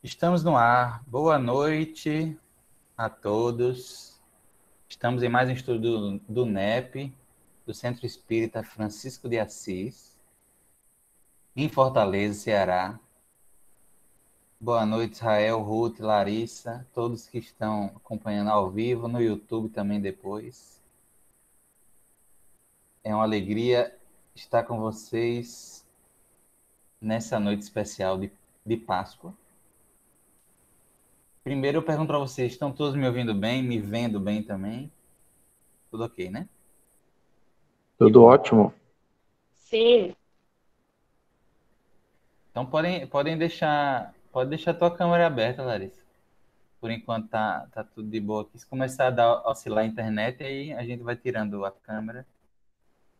Estamos no ar. Boa noite a todos. Estamos em mais um estudo do NEP, do Centro Espírita Francisco de Assis, em Fortaleza, Ceará. Boa noite, Israel, Ruth, Larissa, todos que estão acompanhando ao vivo, no YouTube também depois. É uma alegria estar com vocês nessa noite especial de Páscoa. Primeiro eu pergunto para vocês, estão todos me ouvindo bem, me vendo bem também? Tudo ok, né? Que Tudo bom. ótimo. Sim, Então pode deixar a tua câmera aberta, Larissa. Por enquanto tá tudo de boa aqui. Se começar a dar oscilar a internet, aí a gente vai tirando a câmera.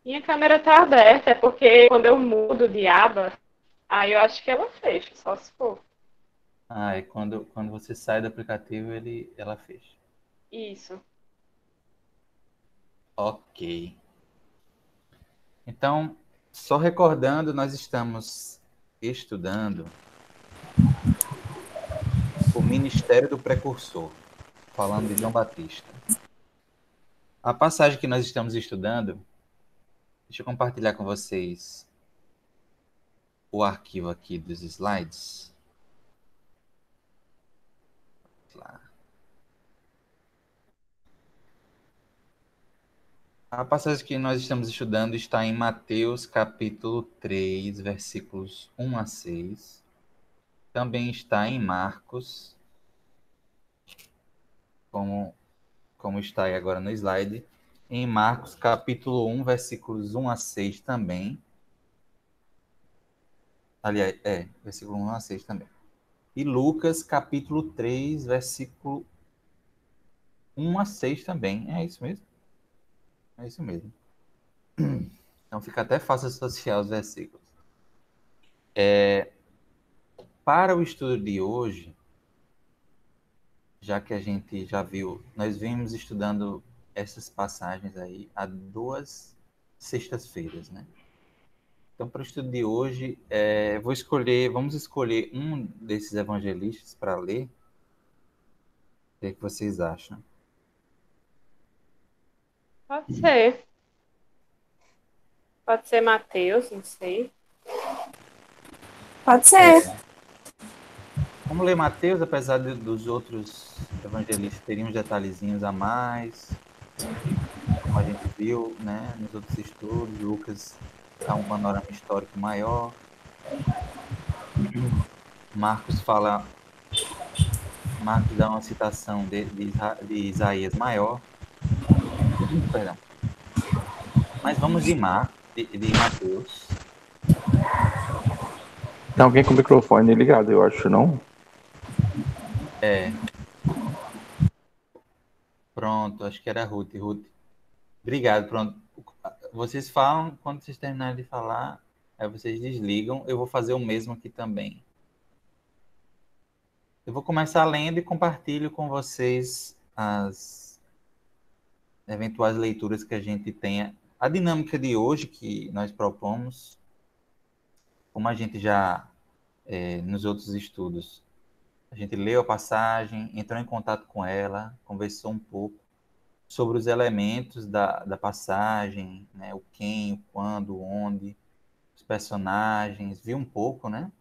minha câmera está aberta, é porque quando eu mudo de aba, aí eu acho que ela fecha, só se for. Ah, e quando você sai do aplicativo, ela fecha. Isso. Ok. Então, só recordando, nós estamos estudando o Ministério do Precursor, falando de João Batista. A passagem que nós estamos estudando, deixa eu compartilhar com vocês o arquivo aqui dos slides. Lá. A passagem que nós estamos estudando está em Mateus capítulo 3, versículos 1 a 6. Também está em Marcos, como, como está aí agora no slide. Em Marcos capítulo 1, versículos 1 a 6 também. Aliás, versículo 1 a 6 também. E Lucas capítulo 3, versículo 1 a 6 também. É isso mesmo? É isso mesmo. Então fica até fácil associar os versículos. Para o estudo de hoje, já que a gente já viu, nós vimos estudando essas passagens aí há 2 sextas-feiras, né? Então, para o estudo de hoje, vamos escolher um desses evangelistas para ler. O que é que vocês acham? Pode ser. Pode ser Mateus, não sei. Pode ser. Vamos ler Mateus, apesar dos outros evangelistas terem uns detalhezinhos a mais, como a gente viu, né, nos outros estudos. Lucas dá um panorama histórico maior. Marcos fala Marcos dá uma citação de Isaías maior. Perdão. Mas vamos de Mateus. Tem alguém com o microfone ligado, eu acho, não? Pronto, acho que era Ruth. Ruth. Obrigado, pronto. Vocês falam, quando vocês terminarem de falar, aí vocês desligam. Eu vou fazer o mesmo aqui também. Eu vou começar lendo e compartilho com vocês as eventuais leituras que a gente tenha. A dinâmica de hoje que nós propomos, como a gente já nos outros estudos, a gente leu a passagem, entrou em contato com ela, conversou um pouco sobre os elementos da passagem, né? O quem, o quando, o onde, os personagens, viu um pouco, né?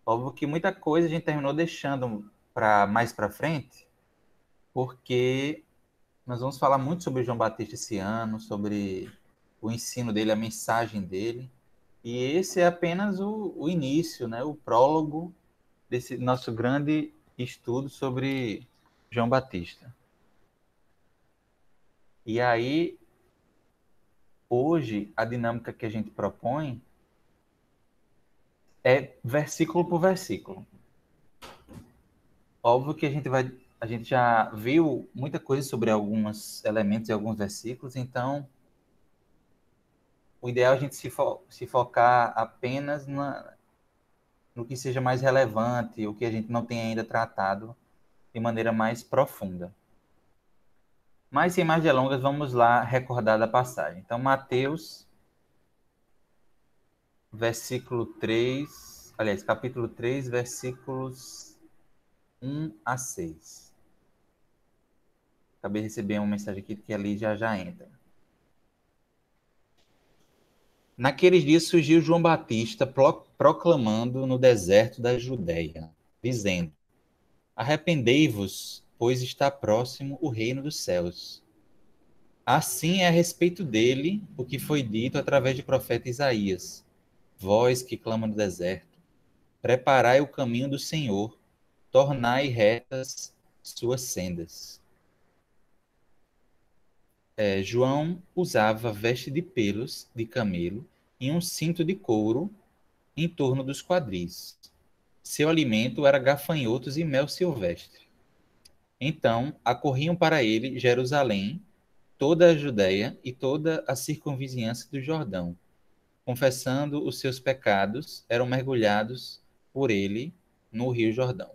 Óbvio que muita coisa a gente terminou deixando para mais para frente, porque nós vamos falar muito sobre João Batista esse ano, sobre o ensino dele, a mensagem dele. E esse é apenas o início, né? O prólogo desse nosso grande estudo sobre João Batista. E aí, hoje, a dinâmica que a gente propõe é versículo por versículo. Óbvio que a gente já viu muita coisa sobre alguns elementos e alguns versículos, então o ideal é a gente se focar apenas no que seja mais relevante, o que a gente não tem ainda tratado de maneira mais profunda. Mas, sem mais delongas, vamos lá recordar da passagem. Então, Mateus, versículo 3, aliás, capítulo 3, versículos 1 a 6. Acabei de receber uma mensagem aqui que ali já entra. Naqueles dias surgiu João Batista proclamando no deserto da Judéia, dizendo: Arrependei-vos, pois está próximo o reino dos céus. Assim é a respeito dele o que foi dito através do profeta Isaías: Vós que clama no deserto, preparai o caminho do Senhor, tornai retas suas sendas. João usava veste de pelos de camelo e um cinto de couro em torno dos quadris. Seu alimento era gafanhotos e mel silvestre. Então acorriam para ele Jerusalém, toda a Judéia e toda a circunvizinhança do Jordão, confessando os seus pecados, eram mergulhados por ele no Rio Jordão.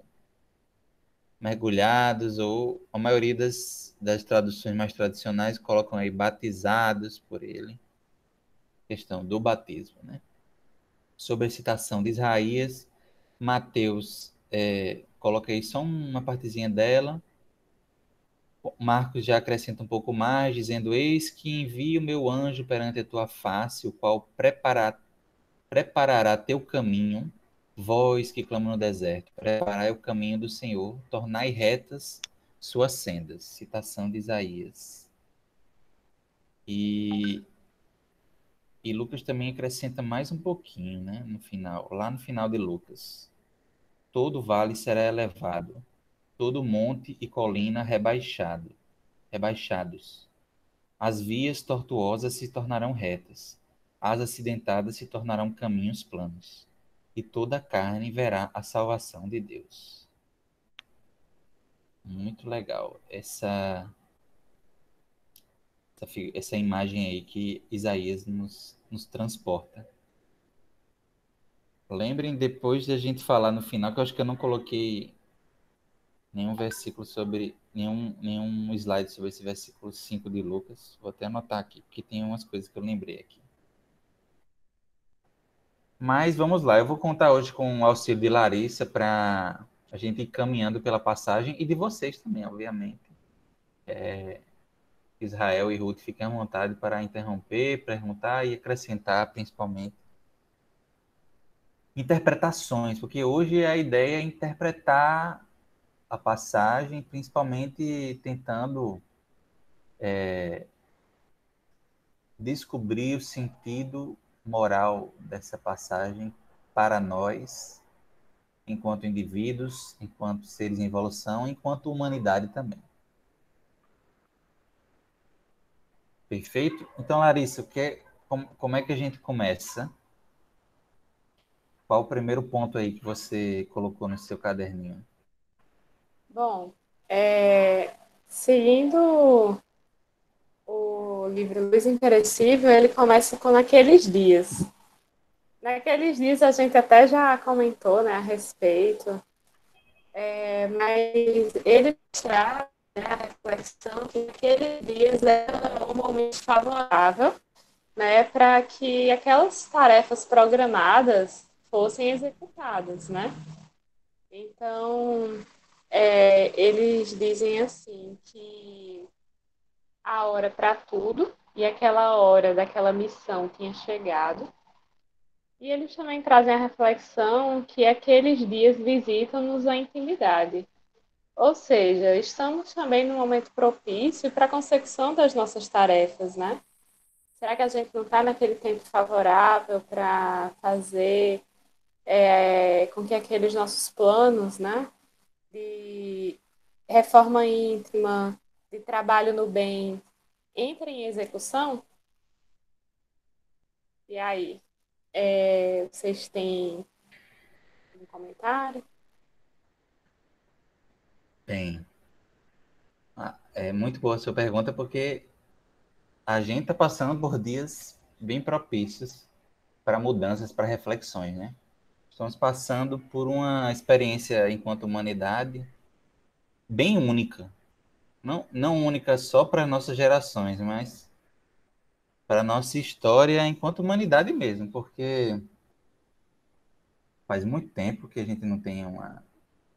Mergulhados, ou a maioria das traduções mais tradicionais colocam aí batizados por ele. Questão do batismo, né? Sobre a citação de Isaías, Mateus coloca aí só uma partezinha dela. Marcos já acrescenta um pouco mais, dizendo: Eis que envio o meu anjo perante a tua face, o qual preparará teu caminho, vós que clamam no deserto. Preparai o caminho do Senhor, tornai retas suas sendas. Citação de Isaías. E Lucas também acrescenta mais um pouquinho, né, no final, lá no final de Lucas. Todo vale será elevado, todo monte e colina rebaixados. As vias tortuosas se tornarão retas, as acidentadas se tornarão caminhos planos, e toda a carne verá a salvação de Deus. Muito legal essa imagem aí que Isaías nos transporta. Lembrem depois de a gente falar no final, que eu acho que eu não coloquei nenhum versículo nenhum slide sobre esse versículo 5 de Lucas. Vou até anotar aqui, porque tem umas coisas que eu lembrei aqui. Mas vamos lá, eu vou contar hoje com o auxílio de Larissa para a gente ir caminhando pela passagem e de vocês também, obviamente. Israel e Ruth, fiquem à vontade para interromper, perguntar e acrescentar, principalmente, interpretações, porque hoje a ideia é interpretar a passagem, principalmente tentando descobrir o sentido moral dessa passagem para nós, enquanto indivíduos, enquanto seres em evolução, enquanto humanidade também. Perfeito? Então, Larissa, como é que a gente começa? Qual o primeiro ponto aí que você colocou no seu caderninho? Bom, seguindo o livro Luz Imperecível, ele começa com naqueles dias. Naqueles dias a gente até já comentou, né, a respeito, mas ele traz, né, a reflexão que naqueles dias era um momento favorável, né, para que aquelas tarefas programadas fossem executadas, né? Então, eles dizem assim que a hora para tudo e aquela hora daquela missão tinha chegado. E eles também trazem a reflexão que aqueles dias visitam-nos a intimidade. Ou seja, estamos também num momento propício para a consecução das nossas tarefas, né? Será que a gente não está naquele tempo favorável para fazer com que aqueles nossos planos, né, de reforma íntima, de trabalho no bem, entrem em execução? E aí, vocês têm um comentário? Bem, é muito boa a sua pergunta, porque a gente está passando por dias bem propícios para mudanças, para reflexões, né? Estamos passando por uma experiência enquanto humanidade bem única. Não única só para nossas gerações, mas para nossa história enquanto humanidade mesmo, porque faz muito tempo que a gente não tem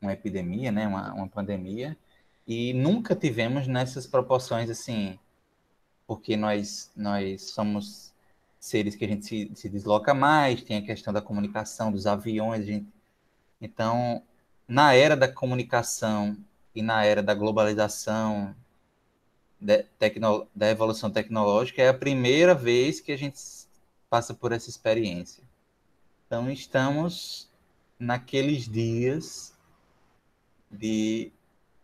uma epidemia, né, uma pandemia, e nunca tivemos nessas proporções assim, porque nós somos seres que a gente se desloca mais, tem a questão da comunicação, dos aviões, então, na era da comunicação e na era da globalização, da evolução tecnológica, é a primeira vez que a gente passa por essa experiência. Então, estamos naqueles dias de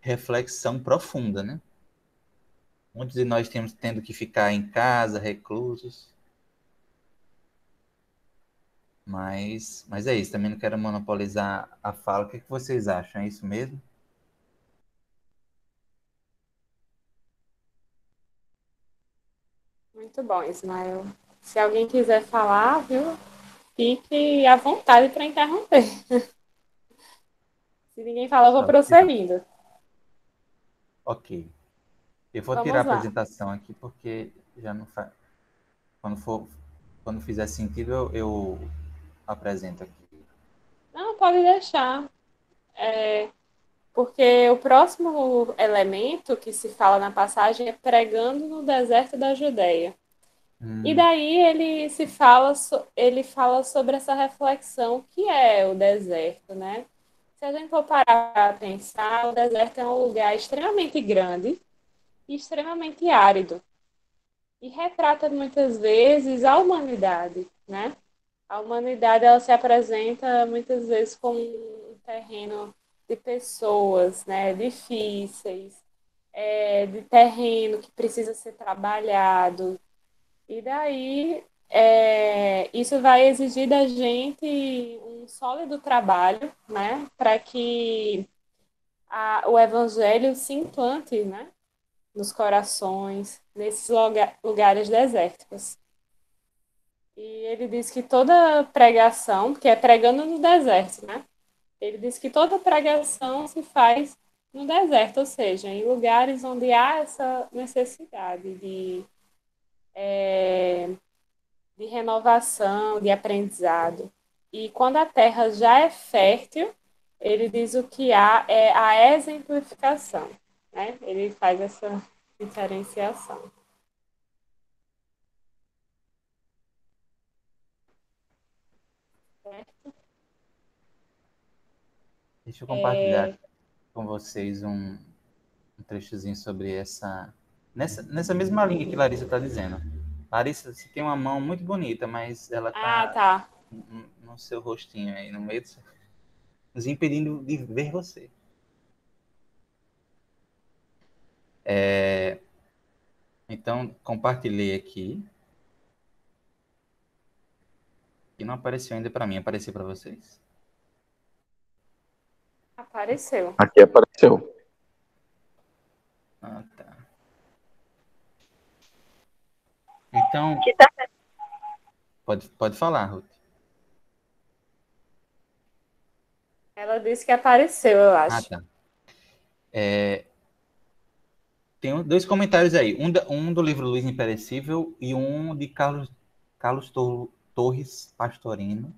reflexão profunda, né? Muitos de nós temos tendo que ficar em casa, reclusos, mas é isso. Também não quero monopolizar a fala. O que vocês acham? É isso mesmo? Muito bom, Ismael. Se alguém quiser falar, viu, fique à vontade para interromper. Se ninguém falar, eu vou prosseguindo. Ok. Eu vou tirar a Vamos lá. apresentação aqui porque já não faz. Quando fizer sentido, eu apresento aqui. Não, pode deixar. Porque o próximo elemento que se fala na passagem é pregando no deserto da Judéia. E daí ele fala sobre essa reflexão que é o deserto, né? Se a gente for parar para pensar, o deserto é um lugar extremamente grande e extremamente árido. E retrata muitas vezes a humanidade, né? A humanidade ela se apresenta muitas vezes como um terreno de pessoas, né, difíceis, de terreno que precisa ser trabalhado. E daí isso vai exigir da gente um sólido trabalho, né, para que o evangelho se implante, né, nos corações, nesses lugares desérticos. E ele diz que toda pregação, que é pregando no deserto, né? Ele diz que toda pregação se faz no deserto, ou seja, em lugares onde há essa necessidade de renovação, de aprendizado. E quando a terra já é fértil, ele diz o que há é a exemplificação, né? Ele faz essa diferenciação. Certo? Deixa eu compartilhar com vocês um trechozinho sobre essa. Nessa mesma linha que Larissa está dizendo. Larissa, você tem uma mão muito bonita, mas ela Ah, está tá. no seu rostinho aí, no meio do seu, nos impedindo de ver você. Então, compartilhei aqui. E não apareceu ainda para mim, apareceu para vocês? Apareceu. Aqui apareceu. Ah, tá. Então, pode falar, Ruth. Ela disse que apareceu, eu Ah, acho. tá. Tem dois comentários aí. Um do livro Luz Imperecível e um de Carlos Torres Pastorino,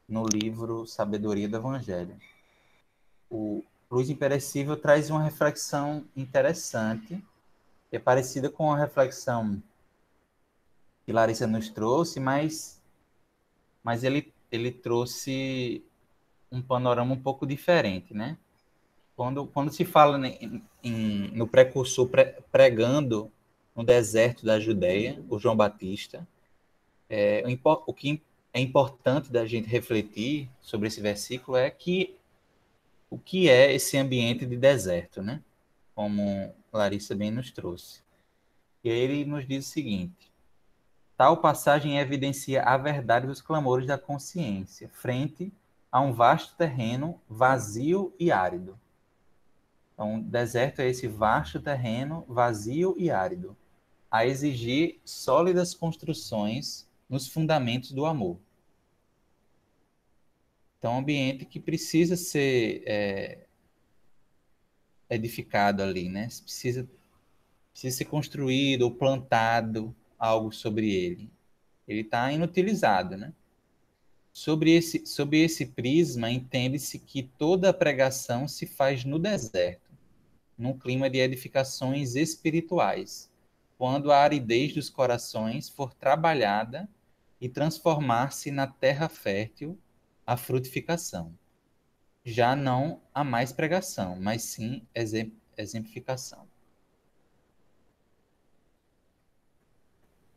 no livro Sabedoria do Evangelho. O Luz Imperecível traz uma reflexão interessante, que é parecida com a reflexão que Larissa nos trouxe, mas ele trouxe um panorama um pouco diferente, né? Quando se fala no precursor pregando no deserto da Judéia, o João Batista, o que é importante da gente refletir sobre esse versículo é que o que é esse ambiente de deserto, né? Como Larissa bem nos trouxe. E aí ele nos diz o seguinte: tal passagem evidencia a verdade dos clamores da consciência, frente a um vasto terreno vazio e árido. Então, deserto é esse vasto terreno vazio e árido, a exigir sólidas construções nos fundamentos do amor. Então, um ambiente que precisa ser edificado ali, né? Precisa ser construído ou plantado algo sobre ele. Ele está inutilizado, né? Sob esse prisma, entende-se que toda a pregação se faz no deserto, num clima de edificações espirituais, quando a aridez dos corações for trabalhada e transformar-se na terra fértil a frutificação. Já não há mais pregação, mas sim exemplificação.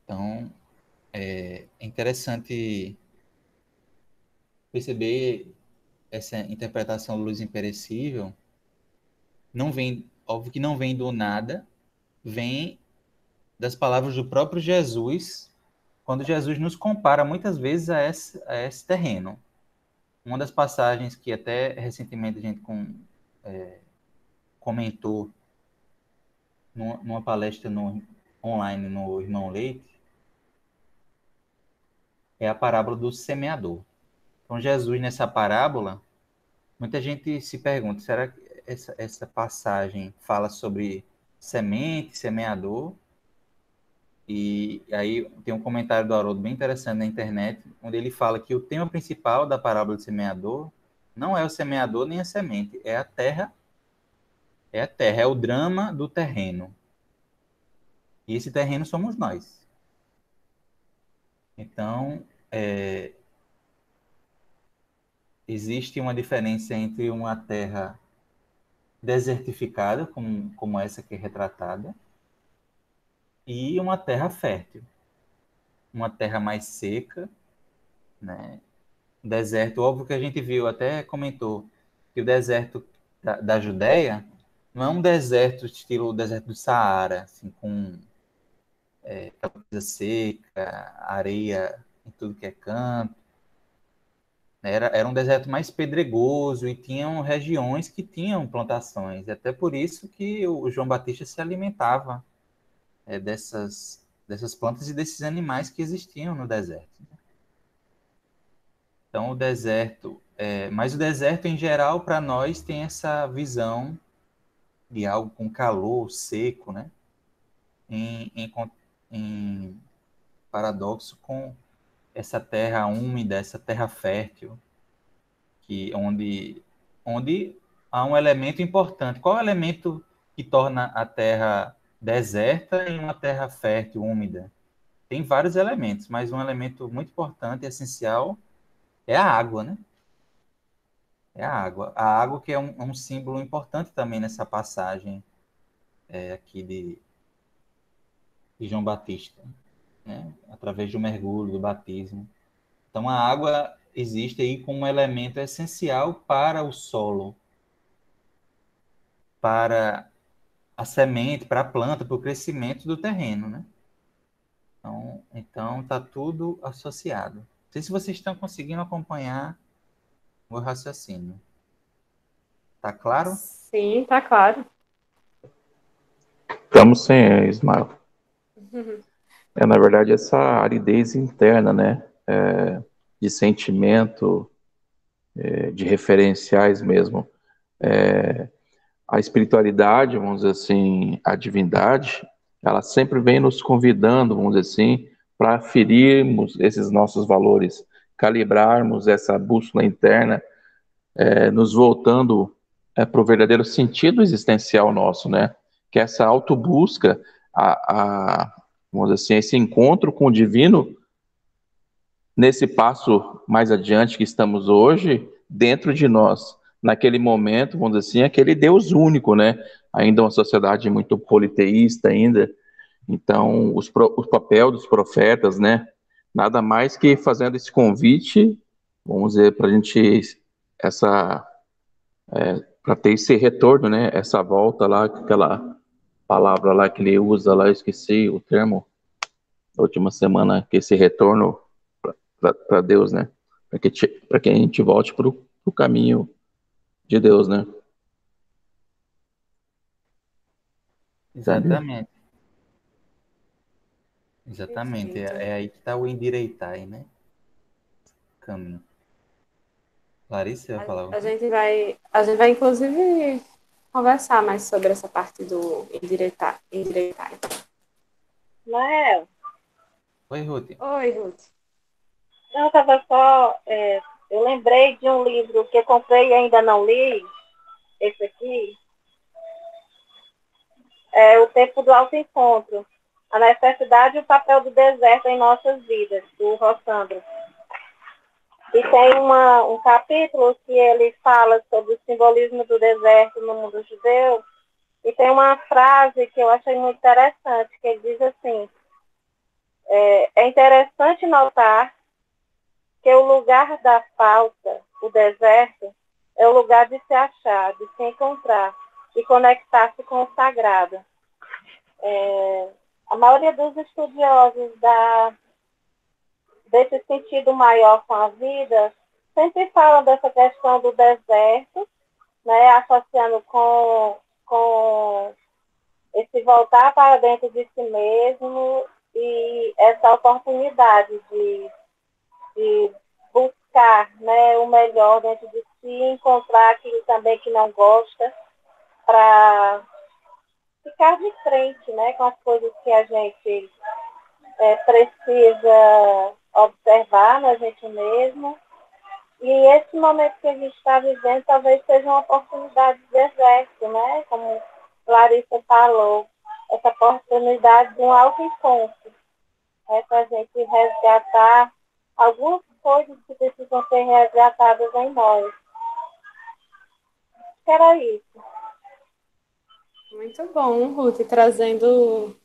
Então, é interessante perceber essa interpretação da luz imperecível. Não vem, óbvio que não vem do nada, vem das palavras do próprio Jesus, quando Jesus nos compara muitas vezes a esse terreno. Uma das passagens que até recentemente a gente comentou numa palestra online no Irmão Leite é a parábola do semeador. Então, Jesus, nessa parábola, muita gente se pergunta, será que essa passagem fala sobre semente, semeador? E aí tem um comentário do Haroldo bem interessante na internet, onde ele fala que o tema principal da parábola do semeador não é o semeador nem a semente, é a terra, é o drama do terreno. E esse terreno somos nós. Então, existe uma diferença entre uma terra desertificada, como essa que é retratada, e uma terra fértil. Uma terra mais seca, né? Deserto, óbvio que a gente viu, até comentou, que o deserto da Judéia não é um deserto estilo deserto do Saara, assim, com coisa seca, areia em tudo que é canto. Era um deserto mais pedregoso e tinham regiões que tinham plantações. E até por isso que o João Batista se alimentava dessas plantas e desses animais que existiam no deserto. Então, mas o deserto em geral, para nós, tem essa visão de algo com calor, seco, né? Em paradoxo com essa terra úmida, essa terra fértil, onde há um elemento importante. Qual é o elemento que torna a terra deserta e uma terra fértil, úmida? Tem vários elementos, mas um elemento muito importante e essencial é a água, né? É a água. A água que é um símbolo importante também nessa passagem aqui de João Batista, né? Através do mergulho, do batismo. Então, a água existe aí como um elemento essencial para o solo, para a semente, para a planta, para o crescimento do terreno, né? Então tá tudo associado. Não sei se vocês estão conseguindo acompanhar o meu raciocínio. Tá claro? Sim, tá claro. Estamos sem, Ismael. Na verdade, essa aridez interna, né? De sentimento, de referenciais mesmo. A espiritualidade, vamos dizer assim, a divindade, ela sempre vem nos convidando, vamos dizer assim, para aferirmos esses nossos valores, calibrarmos essa bússola interna, nos voltando para o verdadeiro sentido existencial nosso, né? Que é essa autobusca, vamos dizer assim, esse encontro com o divino nesse passo mais adiante que estamos hoje, dentro de nós, naquele momento, vamos dizer assim, aquele Deus único, né? Ainda uma sociedade muito politeísta ainda. Então, o papel dos profetas, né? Nada mais que fazendo esse convite, vamos dizer, para a gente essa para ter esse retorno, né? Essa volta lá, aquela palavra lá que ele usa lá, eu esqueci o termo, na última semana, que esse retorno para Deus, né? Para que a gente volte para o caminho de Deus, né? Sabe? Exatamente. Exatamente. Perfeito. É aí que está o endireitar, né? Caminho. Larissa, você vai falar alguma coisa? A gente vai inclusive conversar mais sobre essa parte do endireitar. Então. Lael. Oi, Ruth. Oi, Ruth. Não, estava só. Eu lembrei de um livro que eu comprei e ainda não li. Esse aqui é O Tempo do Autoencontro. A necessidade e o papel do deserto em nossas vidas, do Rossandro. E tem um capítulo que ele fala sobre o simbolismo do deserto no mundo judeu. E tem uma frase que eu achei muito interessante, que ele diz assim: é interessante notar que o lugar da falta, o deserto, é o lugar de se achar, de se encontrar e conectar-se com o sagrado. A maioria dos estudiosos desse sentido maior com a vida sempre falam dessa questão do deserto, né, associando com esse voltar para dentro de si mesmo e essa oportunidade de buscar, né, o melhor dentro de si, encontrar aquilo também que não gosta, para ficar de frente, né, com as coisas que a gente precisa observar na gente mesmo. E esse momento que a gente está vivendo talvez seja uma oportunidade de exército, né? Como Larissa falou, essa oportunidade de um autoencontro, né? Para a gente resgatar algumas coisas que precisam ser resgatadas em nós. Acho que era isso. Muito bom, Ruth, trazendo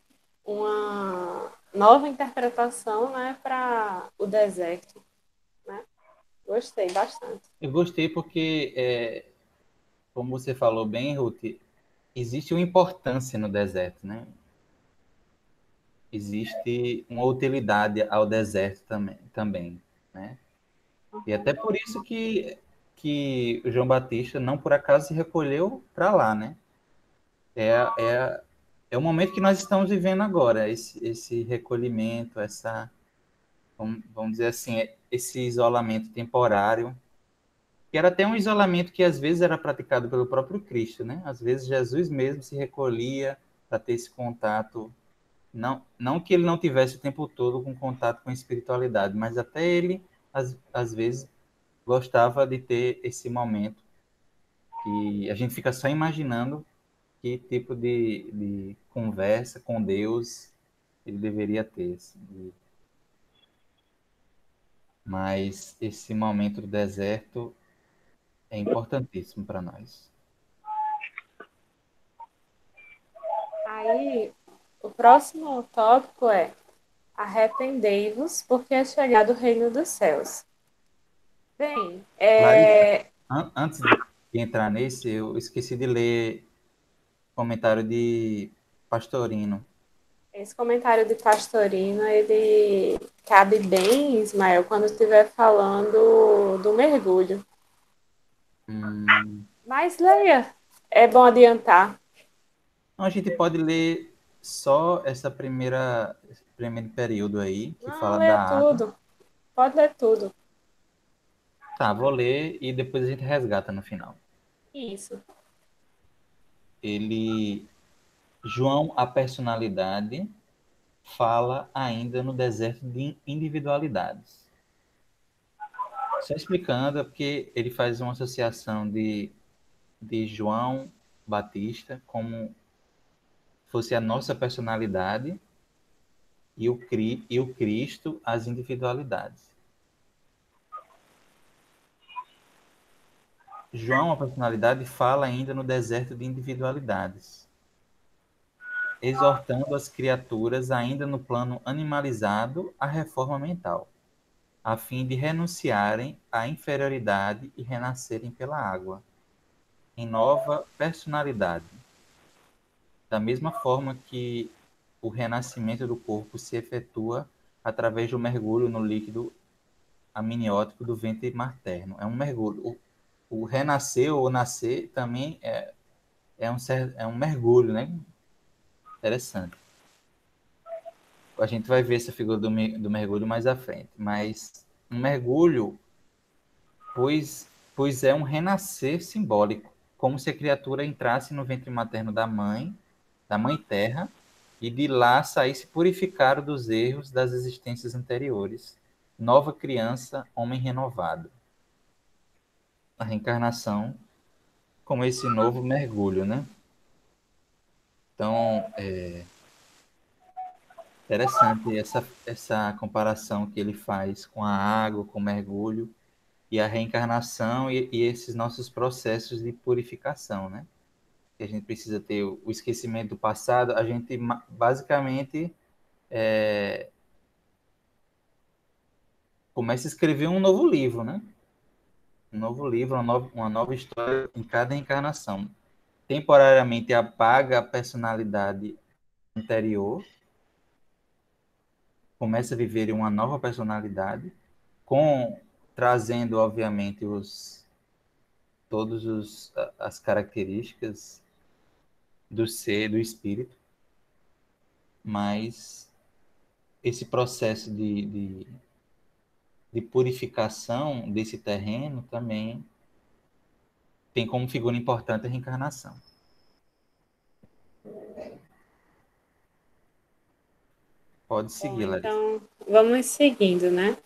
uma nova interpretação, né, para o deserto, né? Gostei bastante. Eu gostei porque, como você falou bem, Ruth, existe uma importância no deserto, né? Existe uma utilidade ao deserto também, né? E até por isso que o João Batista não por acaso se recolheu para lá, né? É, é, é o momento que nós estamos vivendo agora, esse recolhimento, vamos dizer assim, esse isolamento temporário, que era até um isolamento que às vezes era praticado pelo próprio Cristo, né? Às vezes Jesus mesmo se recolhia para ter esse contato, não que ele não tivesse o tempo todo com contato com a espiritualidade, mas até ele, às vezes, gostava de ter esse momento que a gente fica só imaginando que tipo de conversa com Deus ele deveria ter. Assim. Mas esse momento do deserto é importantíssimo para nós. Aí, o próximo tópico é: arrependei-vos, porque é chegado o reino dos céus. Bem, Larissa, antes de entrar nesse, eu esqueci de ler o comentário de Pastorino. esse comentário de Pastorino, ele cabe bem, Ismael, quando estiver falando do mergulho. Mas leia, é bom adiantar. Então, a gente pode ler só esse primeiro período aí, que Não, fala da leia água. tudo. Pode ler tudo. Tá, vou ler e depois a gente resgata no final. Isso. João, a personalidade, fala ainda no deserto de individualidades. Só explicando, é porque ele faz uma associação de João Batista como fosse a nossa personalidade e o Cristo as individualidades. João, a personalidade, fala ainda no deserto de individualidades, exortando as criaturas ainda no plano animalizado à reforma mental, a fim de renunciarem à inferioridade e renascerem pela água, em nova personalidade. Da mesma forma que o renascimento do corpo se efetua através do mergulho no líquido amniótico do ventre materno. É um mergulho. O renascer ou nascer também é um mergulho, né? Interessante. A gente vai ver essa figura do mergulho mais à frente. Mas um mergulho, pois é um renascer simbólico, como se a criatura entrasse no ventre materno da mãe terra, e de lá saísse purificado dos erros das existências anteriores, nova criança, homem renovado. A reencarnação como esse novo mergulho, né? Então, interessante essa comparação que ele faz com a água, com o mergulho, e a reencarnação e esses nossos processos de purificação, né? Que a gente precisa ter o esquecimento do passado. A gente, basicamente, começa a escrever um novo livro, né? Um novo livro, uma nova história em cada encarnação. Temporariamente apaga a personalidade anterior, começa a viver uma nova personalidade, trazendo, obviamente, as características do ser, do espírito, mas esse processo de purificação desse terreno também tem como figura importante a reencarnação. Pode seguir, Bom, Larissa. então, vamos seguindo, né?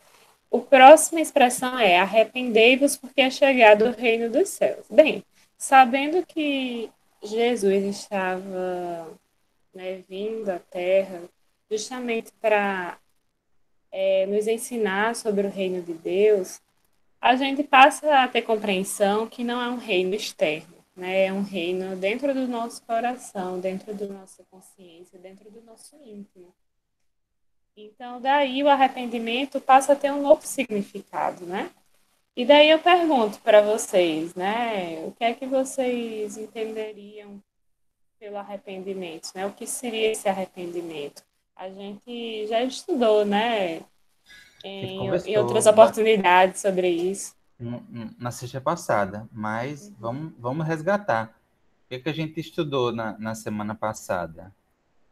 O próxima expressão é arrependei-vos porque é chegado o reino dos céus. Bem, sabendo que Jesus estava, né, vindo à Terra justamente para nos ensinar sobre o reino de Deus, a gente passa a ter compreensão que não é um reino externo, né? É um reino dentro do nosso coração, dentro da nossa consciência, dentro do nosso íntimo. Então, daí o arrependimento passa a ter um novo significado, né? E daí eu pergunto para vocês, né? O que é que vocês entenderiam pelo arrependimento, né? O que seria esse arrependimento? A gente já estudou, né? A gente Em outras conversou oportunidades sobre isso. na sexta passada, mas vamos resgatar. O que a gente estudou na semana passada?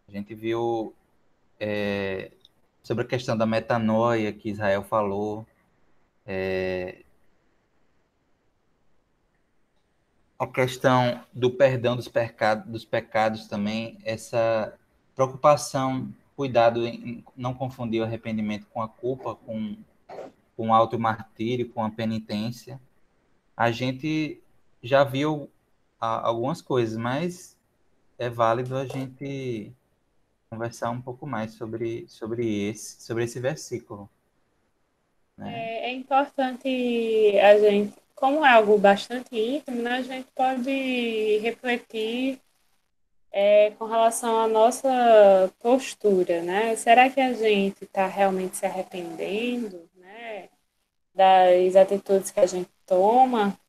A gente viu sobre a questão da metanoia que Israel falou, a questão do perdão dos pecados também, essa preocupação, cuidado em não confundir o arrependimento com a culpa, com o auto-martírio, com a penitência. A gente já viu algumas coisas, mas é válido a gente conversar um pouco mais sobre esse versículo, né? É importante a gente, como é algo bastante íntimo, né, a gente pode refletir com relação à nossa postura, né? Será que a gente está realmente se arrependendo, né, das atitudes que a gente toma?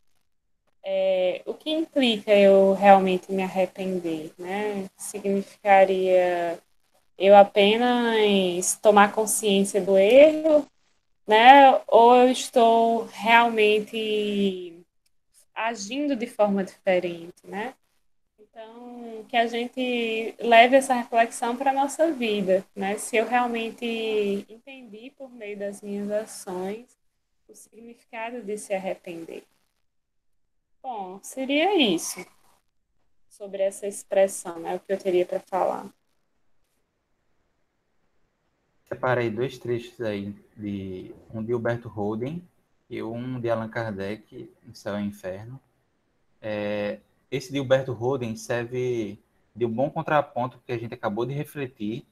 O que implica eu realmente me arrepender, né? Significaria eu apenas tomar consciência do erro, né? Ou eu estou realmente agindo de forma diferente, né? Então, que a gente leve essa reflexão para a nossa vida, né? Se eu realmente entendi por meio das minhas ações o significado de se arrepender. Bom, seria isso sobre essa expressão, né? O que eu teria para falar. Separei dois trechos aí, um de Huberto Holden e um de Allan Kardec, O Céu e o Inferno. Esse de Huberto Holden serve de um bom contraponto, porque a gente acabou de refletir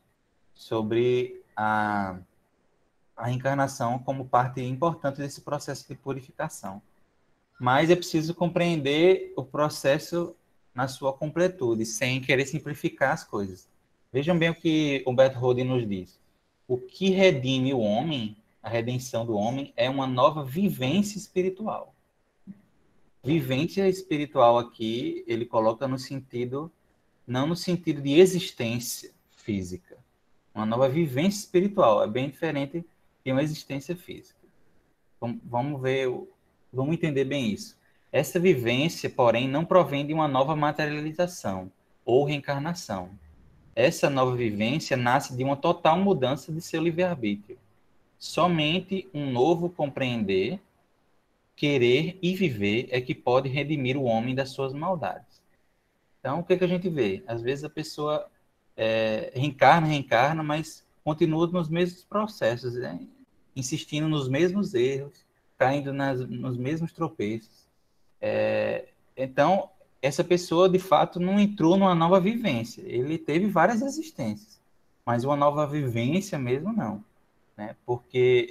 sobre a reencarnação como parte importante desse processo de purificação. Mas é preciso compreender o processo na sua completude, sem querer simplificar as coisas. Vejam bem o que Humberto Holden nos diz. O que redime o homem, a redenção do homem, é uma nova vivência espiritual. Vivência espiritual aqui, ele coloca no sentido, não no sentido de existência física. Uma nova vivência espiritual, é bem diferente de uma existência física. Vamos ver, vamos entender bem isso. Essa vivência, porém, não provém de uma nova materialização ou reencarnação. Essa nova vivência nasce de uma total mudança de seu livre-arbítrio. Somente um novo compreender, querer e viver é que pode redimir o homem das suas maldades. Então, o que a gente vê? Às vezes a pessoa reencarna, mas continua nos mesmos processos, né? insistindo nos mesmos erros, caindo nos mesmos tropeços. Então, essa pessoa, de fato, não entrou numa nova vivência. Ele teve várias existências, mas uma nova vivência mesmo não, né? Porque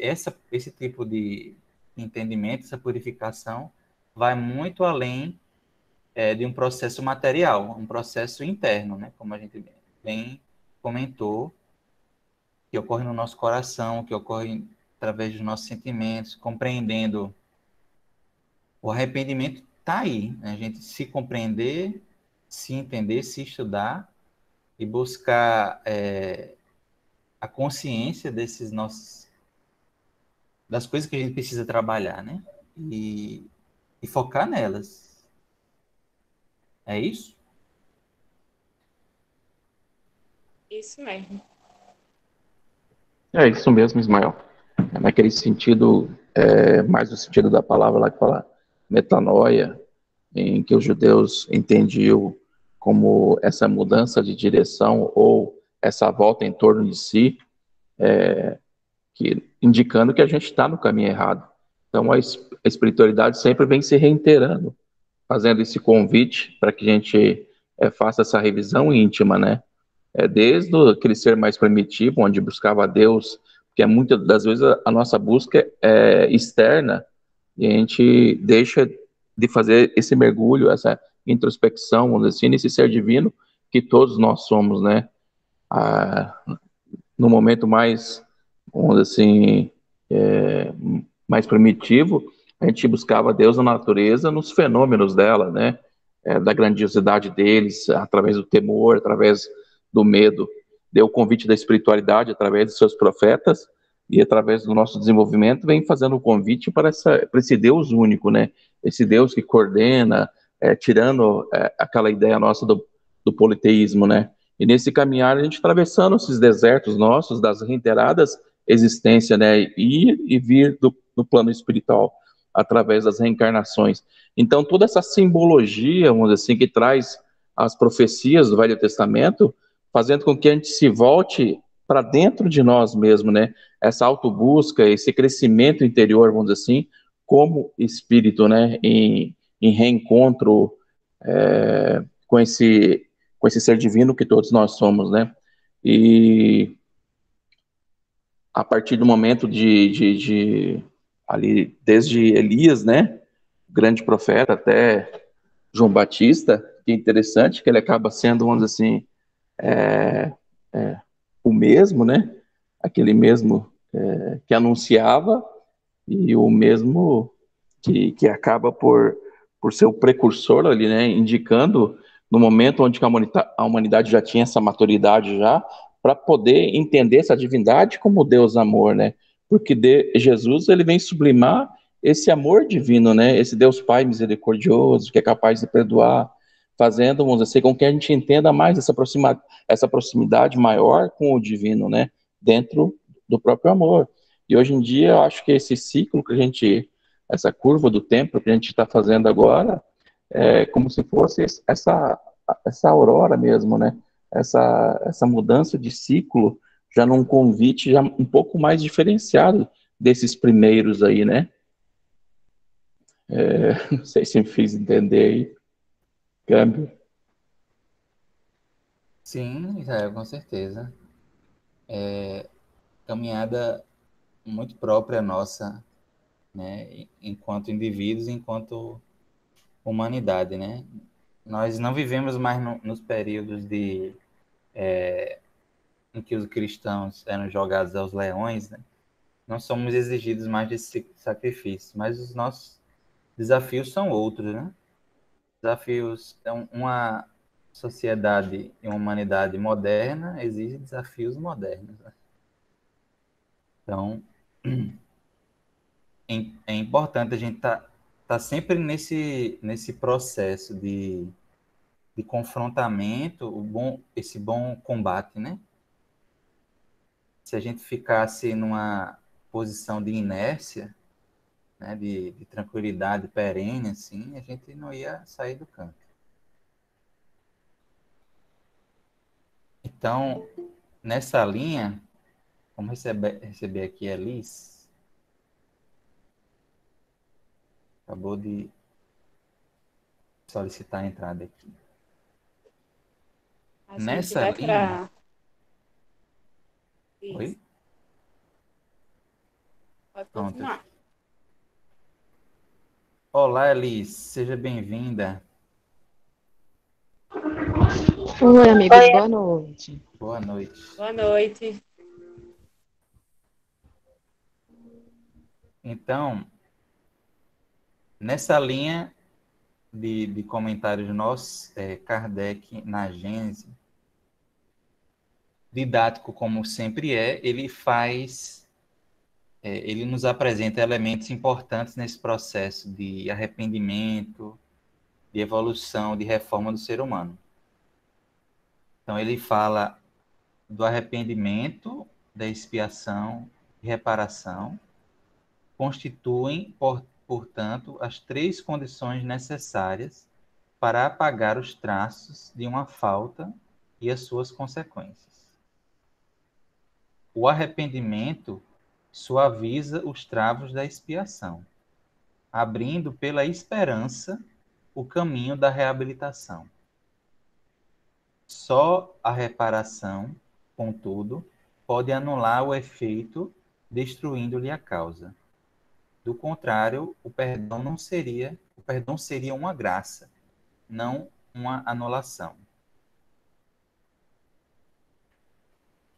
esse tipo de entendimento, essa purificação, vai muito além de um processo material, um processo interno, né? Como a gente bem comentou, que ocorre no nosso coração, que ocorre através dos nossos sentimentos, compreendendo o arrependimento está aí, né? A gente se compreender, se entender, se estudar e buscar a consciência das coisas que a gente precisa trabalhar, né? E focar nelas. É isso? Isso mesmo. É isso mesmo, Ismael. É naquele sentido, mais no sentido da palavra lá que fala metanoia, em que os judeus entendiam como essa mudança de direção ou essa volta em torno de si, indicando que a gente está no caminho errado. Então a espiritualidade sempre vem se reiterando, fazendo esse convite para que a gente faça essa revisão íntima, né? Desde aquele ser mais primitivo, onde buscava a Deus, porque muitas das vezes a nossa busca é externa e a gente deixa de fazer esse mergulho, essa introspecção, vamos dizer assim, nesse ser divino que todos nós somos, né? No momento mais, vamos dizer assim, mais primitivo, a gente buscava Deus na natureza, nos fenômenos dela, né? Da grandiosidade deles, através do temor, através do medo. Deu o convite da espiritualidade através de seus profetas e através do nosso desenvolvimento vem fazendo o convite para esse Deus único, né? Esse Deus que coordena, tirando aquela ideia nossa do politeísmo, né? E nesse caminhar a gente atravessando esses desertos nossos, das reiteradas existências, né? E vir do plano espiritual através das reencarnações. Então toda essa simbologia, vamos dizer assim, que traz as profecias do Velho Testamento, fazendo com que a gente se volte para dentro de nós mesmos, né? Essa autobusca, esse crescimento interior, vamos dizer assim, como espírito, né? Em reencontro com esse ser divino que todos nós somos, né? E a partir do momento ali, desde Elias, né? Grande profeta, até João Batista, que é interessante, que ele acaba sendo, vamos dizer assim, o mesmo, né? Aquele mesmo que anunciava e o mesmo que acaba por ser o precursor ali, né? Indicando no momento onde a humanidade já tinha essa maturidade já para poder entender essa divindade como Deus amor, né? Porque Jesus ele vem sublimar esse amor divino, né? Esse Deus Pai misericordioso que é capaz de perdoar, fazendo, vamos dizer, com que a gente entenda mais essa proximidade maior com o divino, né? Dentro do próprio amor. E hoje em dia, eu acho que esse ciclo que a gente, essa curva do tempo que a gente está fazendo agora, é como se fosse essa aurora mesmo, né? Essa mudança de ciclo, já num convite já um pouco mais diferenciado desses primeiros aí, né? Não sei se me fiz entender aí, câmbio. Sim, Israel, com certeza. Caminhada muito própria nossa, né? Enquanto indivíduos, enquanto humanidade, né? Nós não vivemos mais nos períodos em que os cristãos eram jogados aos leões, né? Não somos exigidos mais desse sacrifício, mas os nossos desafios são outros, né? Desafios, uma sociedade e uma humanidade moderna exige desafios modernos, né? Então, é importante a gente tá sempre nesse processo de confrontamento, esse bom combate, né? Se a gente ficasse numa posição de inércia, né, de tranquilidade perene, assim, a gente não ia sair do canto. Então, nessa linha, vamos receber aqui a Liz. Acabou de solicitar a entrada aqui. A gente Nessa vai linha... para... Isso, Oi? pode Pronto. continuar. Olá, Elis. Seja bem-vinda. Oi, amigos, boa noite. Boa noite. Boa noite. Então, nessa linha de comentários nossos, Kardec, na Gênese, didático como sempre ele nos apresenta elementos importantes nesse processo de arrependimento, de evolução, de reforma do ser humano. Então, ele fala do arrependimento, da expiação e reparação, constituem, portanto, as três condições necessárias para apagar os traços de uma falta e as suas consequências. O arrependimento suaviza os travos da expiação, abrindo pela esperança o caminho da reabilitação. Só a reparação, contudo, pode anular o efeito, destruindo-lhe a causa. Do contrário, o perdão seria uma graça, não uma anulação.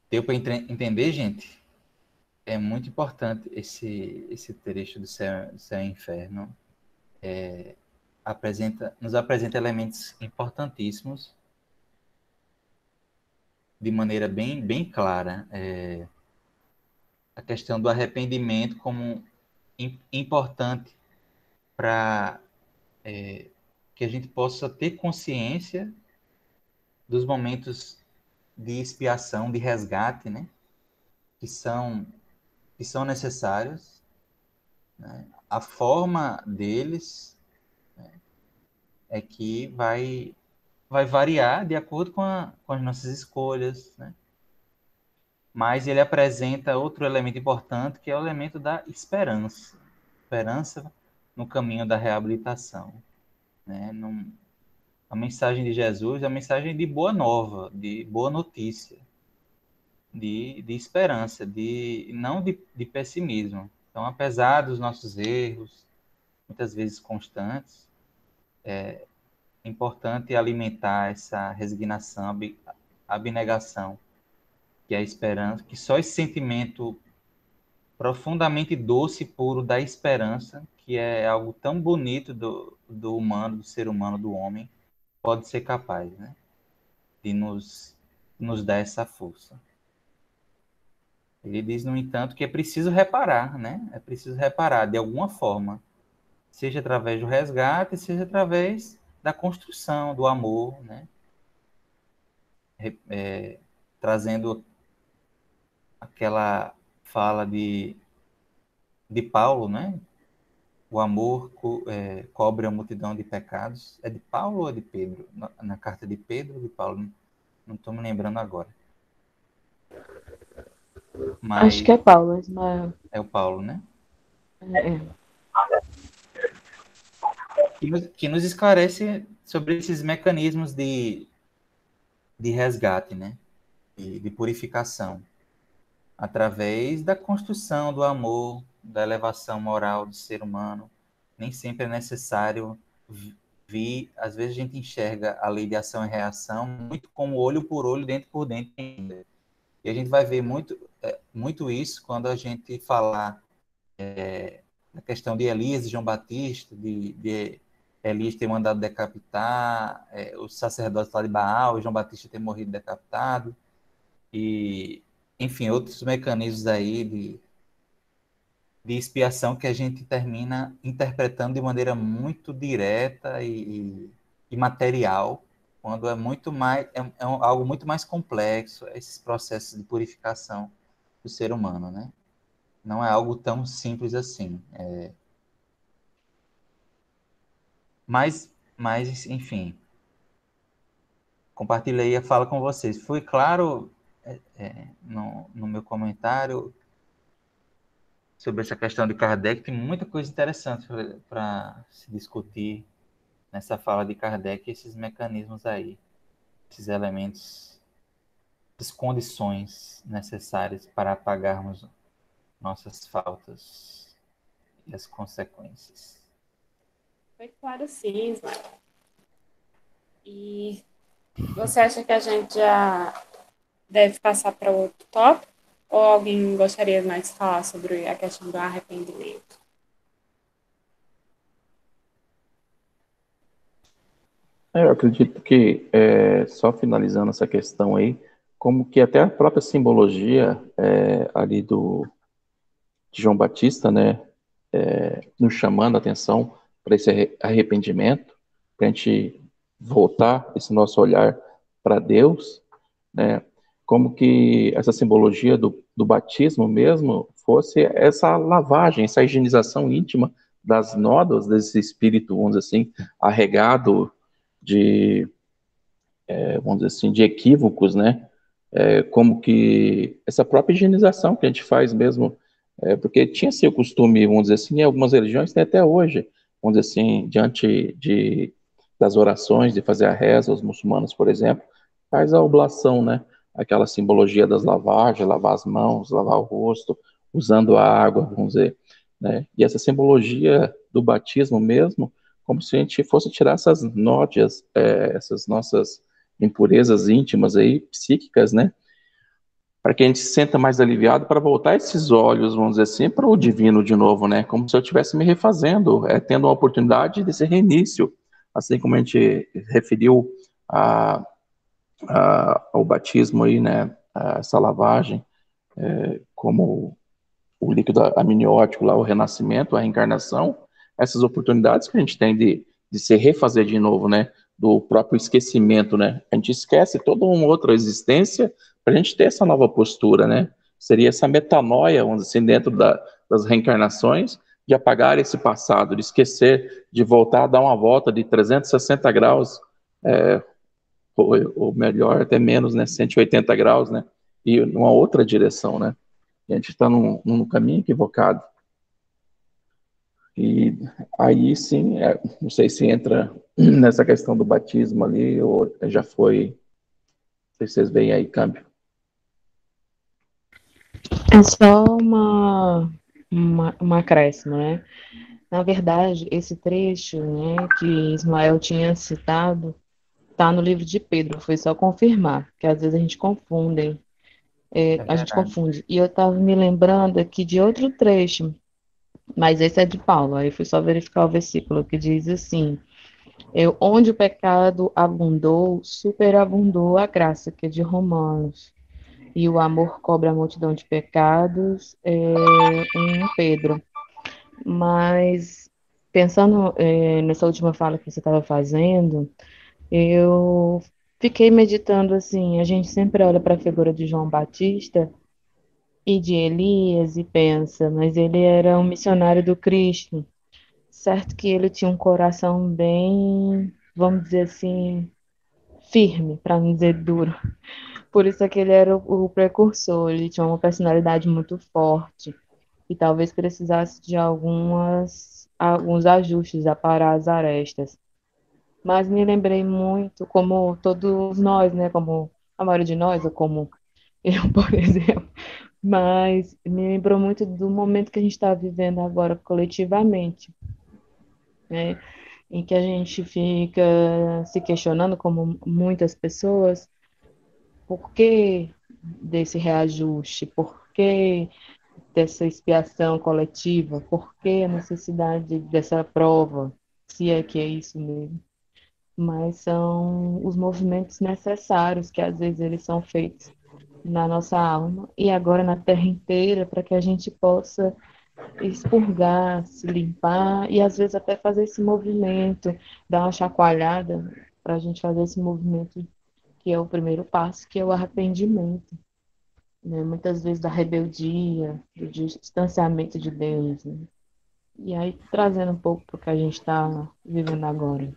Deu para entender, gente? É muito importante esse trecho do Céu e Inferno. Nos apresenta elementos importantíssimos de maneira bem, bem clara. A questão do arrependimento como importante para que a gente possa ter consciência dos momentos de expiação, de resgate, né? que são necessários, né? A forma deles, né, é que vai variar de acordo com as nossas escolhas, né? Mas ele apresenta outro elemento importante, que é o elemento da esperança. Esperança no caminho da reabilitação, né? A mensagem de Jesus é a mensagem de boa nova, de boa notícia, de esperança, não de pessimismo. Então, apesar dos nossos erros, muitas vezes constantes, é importante alimentar essa resignação, abnegação, que é a esperança, que só esse sentimento profundamente doce e puro da esperança, que é algo tão bonito do humano, do ser humano, do homem, pode ser capaz, né, de nos dar essa força. Ele diz, no entanto, que é preciso reparar, né? É preciso reparar de alguma forma, seja através do resgate, seja através da construção, do amor, né? Trazendo aquela fala de Paulo, né? O amor cobre a multidão de pecados. É de Paulo ou é de Pedro? Na carta de Pedro ou de Paulo? Não estou me lembrando agora. Mas Acho que é Paulo, mas é o Paulo, né? é. Que nos esclarece sobre esses mecanismos de resgate, né? De purificação, através da construção do amor, da elevação moral do ser humano. Nem sempre é necessário vir, às vezes a gente enxerga a lei de ação e reação muito como olho por olho, dente por dente ainda. E a gente vai ver muito isso quando a gente falar na questão de Elias e João Batista, de Elias ter mandado decapitar, os sacerdotes lá de Baal, e João Batista ter morrido decapitado, e, enfim, outros mecanismos aí de expiação que a gente termina interpretando de maneira muito direta e material, quando é muito mais, algo muito mais complexo, esses processos de purificação do ser humano, né? Não é algo tão simples assim. Mas, enfim, compartilhei a fala com vocês. Foi claro no meu comentário? sobre essa questão de Kardec, tem muita coisa interessante para se discutir nessa fala de Kardec, esses mecanismos aí, esses elementos, as condições necessárias para apagarmos nossas faltas e as consequências. Foi claro, sim, Ismael. E você acha que a gente já deve passar para outro tópico? Ou alguém gostaria mais de falar sobre a questão do arrependimento? Eu acredito que, só finalizando essa questão aí, como que até a própria simbologia ali de João Batista, né, nos chamando a atenção para esse arrependimento, para a gente voltar esse nosso olhar para Deus, né, como que essa simbologia do batismo mesmo fosse essa lavagem, essa higienização íntima das nódoas desse espírito, vamos dizer assim, arregado de, vamos dizer assim, de equívocos, né, como que essa própria higienização que a gente faz mesmo, porque tinha-se o costume, vamos dizer assim, em algumas religiões, tem até hoje, vamos dizer assim, diante das orações, de fazer a reza, os muçulmanos, por exemplo, faz a oblação, né, aquela simbologia das lavagens, lavar as mãos, lavar o rosto, usando a água, vamos dizer, né, e essa simbologia do batismo mesmo, como se a gente fosse tirar essas nódias, essas nossas impurezas íntimas aí, psíquicas, né, para que a gente se sinta mais aliviado para voltar esses olhos, vamos dizer assim, para o divino de novo, né? Como se eu estivesse me refazendo, tendo uma oportunidade desse reinício, assim como a gente referiu ao batismo aí, né? Essa lavagem, como o líquido amniótico lá, o renascimento, a reencarnação, essas oportunidades que a gente tem de se refazer de novo, né? Do próprio esquecimento, né? A gente esquece toda uma outra existência para a gente ter essa nova postura, né? Seria essa metanoia, vamos dizer assim, dentro das reencarnações, de apagar esse passado, de esquecer, de voltar a dar uma volta de 360 graus, ou melhor, até menos, né? 180 graus, né? E numa outra direção, né? A gente está num caminho equivocado. E aí sim, não sei se entra nessa questão do batismo ali, ou já foi, não sei se vocês veem aí câmbio. É só uma acréscimo, né? Na verdade, esse trecho, né, que Ismael tinha citado, está no livro de Pedro, foi só confirmar, que às vezes a gente confunde, É a gente verdade. confunde. E eu estava me lembrando aqui de outro trecho, mas esse é de Paulo, aí fui só verificar o versículo que diz assim: onde o pecado abundou, superabundou a graça, que é de Romanos. E o amor cobre a multidão de pecados, Pedro. Mas, pensando nessa última fala que você estava fazendo, eu fiquei meditando assim, a gente sempre olha para a figura de João Batista e de Elias e pensa, mas ele era um missionário do Cristo. Certo que ele tinha um coração bem, vamos dizer assim, firme, para não dizer duro. Por isso é que ele era o precursor, ele tinha uma personalidade muito forte e talvez precisasse de alguns ajustes a parar as arestas. Mas me lembrei muito, como todos nós, né, como a maioria de nós, ou como eu, por exemplo, mas me lembrou muito do momento que a gente está vivendo agora coletivamente, né, em que a gente fica se questionando, como muitas pessoas, por que desse reajuste, por que dessa expiação coletiva, por que a necessidade dessa prova, se é que é isso mesmo. Mas são os movimentos necessários que às vezes eles são feitos na nossa alma e agora na terra inteira para que a gente possa expurgar, se limpar e às vezes até fazer esse movimento, dar uma chacoalhada para a gente fazer esse movimento que é o primeiro passo, que é o arrependimento, né? Muitas vezes da rebeldia, do distanciamento de Deus, né? E aí trazendo um pouco para o que a gente está vivendo agora.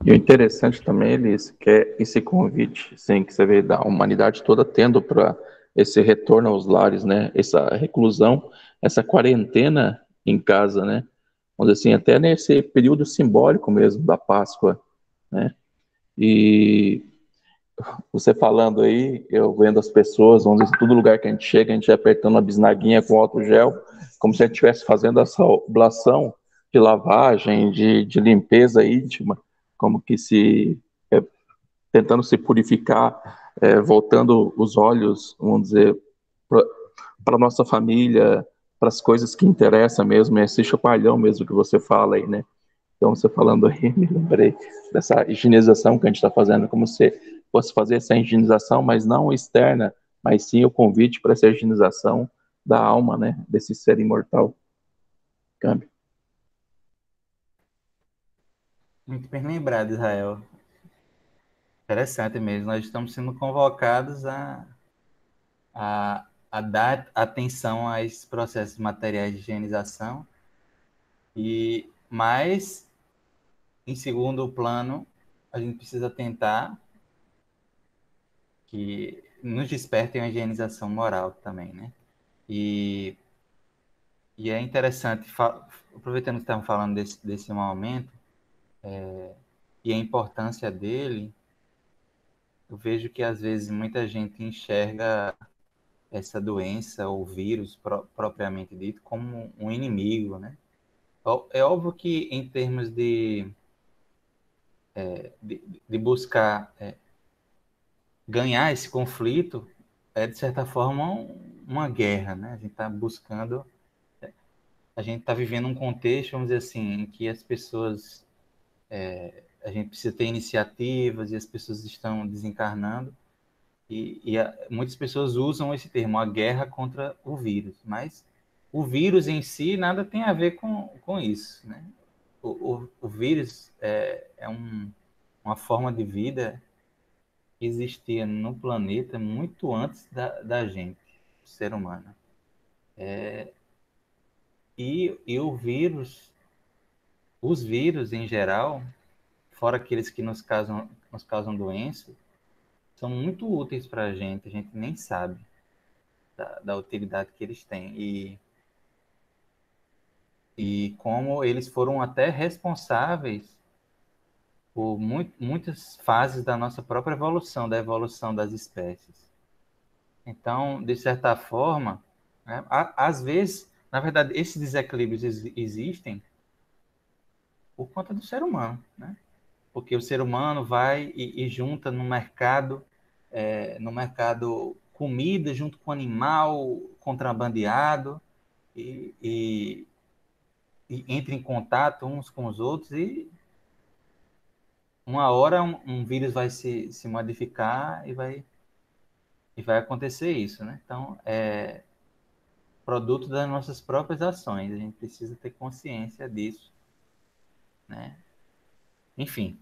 E o interessante também, Elis, que é esse convite, sim, que você vê da humanidade toda tendo para esse retorno aos lares, né? Essa reclusão, essa quarentena em casa, né? Vamos dizer assim, até nesse período simbólico mesmo da Páscoa, né? E você falando aí, eu vendo as pessoas, vamos dizer, todo lugar que a gente chega, a gente apertando a bisnaguinha com álcool gel, como se a gente estivesse fazendo essa oblação de lavagem, de limpeza íntima, como que se tentando se purificar, voltando os olhos, vamos dizer, para a nossa família, para as coisas que interessam mesmo, é esse chacoalhão mesmo que você fala aí, né? Então, você falando aí, me lembrei dessa higienização que a gente está fazendo, como se fosse fazer essa higienização, mas não externa, mas sim o convite para essa higienização da alma, né? Desse ser imortal. Câmbio. Muito bem lembrado, Israel. Interessante mesmo. Nós estamos sendo convocados a dar atenção a esses processos materiais de higienização, mas, em segundo plano, a gente precisa tentar que nos despertem a higienização moral também, né? E é interessante, aproveitando que estamos falando desse momento, e a importância dele, eu vejo que às vezes muita gente enxerga essa doença ou vírus propriamente dito como um inimigo, né? É óbvio que em termos de buscar ganhar esse conflito, é de certa forma uma guerra, né? A gente está vivendo um contexto, vamos dizer assim, em que as pessoas, a gente precisa ter iniciativas e as pessoas estão desencarnando muitas pessoas usam esse termo, a guerra contra o vírus, mas o vírus em si nada tem a ver com isso, né? O vírus uma forma de vida que existia no planeta muito antes da gente, do ser humano. E os vírus em geral, fora aqueles que nos causam doença, são muito úteis para a gente nem sabe da utilidade que eles têm. E como eles foram até responsáveis por muitas fases da nossa própria evolução, da evolução das espécies. Então, de certa forma, né, às vezes, na verdade, esses desequilíbrios existem por conta do ser humano, né? Porque o ser humano vai e junta no mercado comida junto com animal contrabandeado e entra em contato uns com os outros e uma hora um vírus vai se modificar e vai acontecer isso, né? Então, é produto das nossas próprias ações. A gente precisa ter consciência disso, né? Enfim,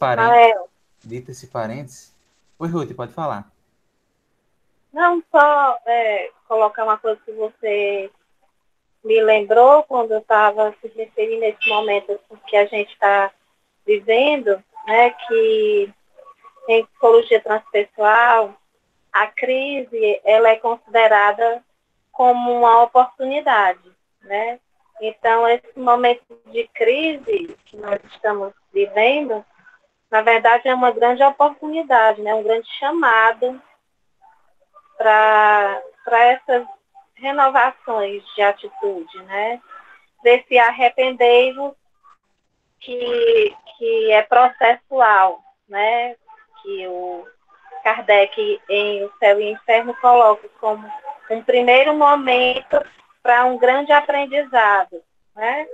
Rael, dito esse parênteses... Oi, Ruth, pode falar. não só colocar uma coisa que você me lembrou quando eu estava se referindo a esse momento que a gente está vivendo, né, que em psicologia transpessoal, a crise ela é considerada como uma oportunidade, né? Então, esse momento de crise que nós estamos vivendo, na verdade, é uma grande oportunidade, né? Um grande chamado para essas renovações de atitude, né? Desse arrepender-vos que é processual, né? Que o Kardec, em O Céu e o Inferno, coloca como um primeiro momento para um grande aprendizado, né?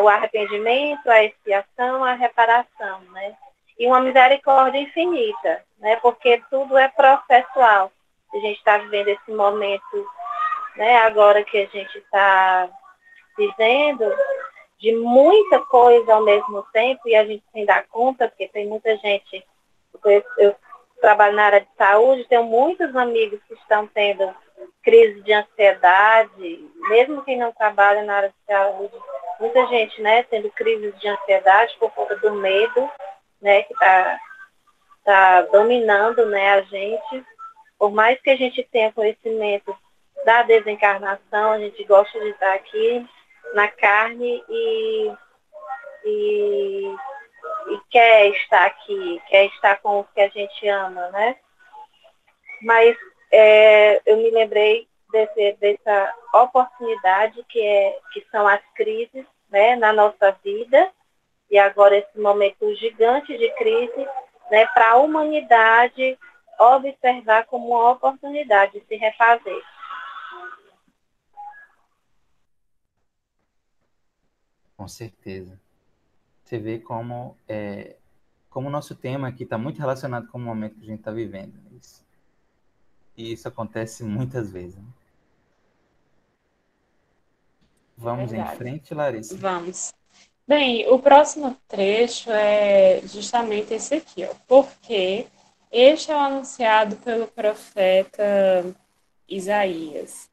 O arrependimento, a expiação, a reparação, né? E uma misericórdia infinita, né? Porque tudo é processual. A gente está vivendo esse momento, né? Agora que a gente está dizendo de muita coisa ao mesmo tempo e a gente sem dar conta, porque tem muita gente. Eu trabalho na área de saúde, tenho muitos amigos que estão tendo crise de ansiedade, mesmo quem não trabalha na área de saúde, muita gente, né, tendo crises de ansiedade por conta do medo, né, que está dominando, né, a gente. por mais que a gente tenha conhecimento da desencarnação, a gente gosta de estar aqui na carne e quer estar aqui, quer estar com o que a gente ama, né? Mas eu me lembrei dessa oportunidade que são as crises, né, na nossa vida, e agora esse momento gigante de crise, né, para a humanidade observar como uma oportunidade de se refazer. Com certeza. Você vê como o nosso tema aqui está muito relacionado com o momento que a gente está vivendo. E isso acontece muitas vezes. Né? Vamos em Verdade. frente, Larissa. Vamos. Bem, o próximo trecho é justamente esse aqui, ó. Porque este é o anunciado pelo profeta Isaías,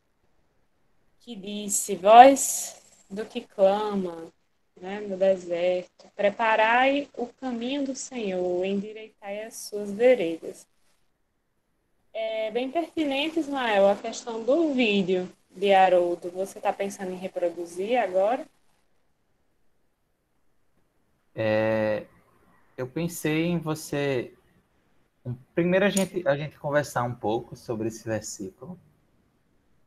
que disse: Voz do que clama, né, no deserto, preparai o caminho do Senhor, endireitai as suas veredas. É bem pertinente, Ismael, a questão do vídeo de Haroldo. Você está pensando em reproduzir agora? Eu pensei em você. Primeiro a gente conversar um pouco sobre esse versículo.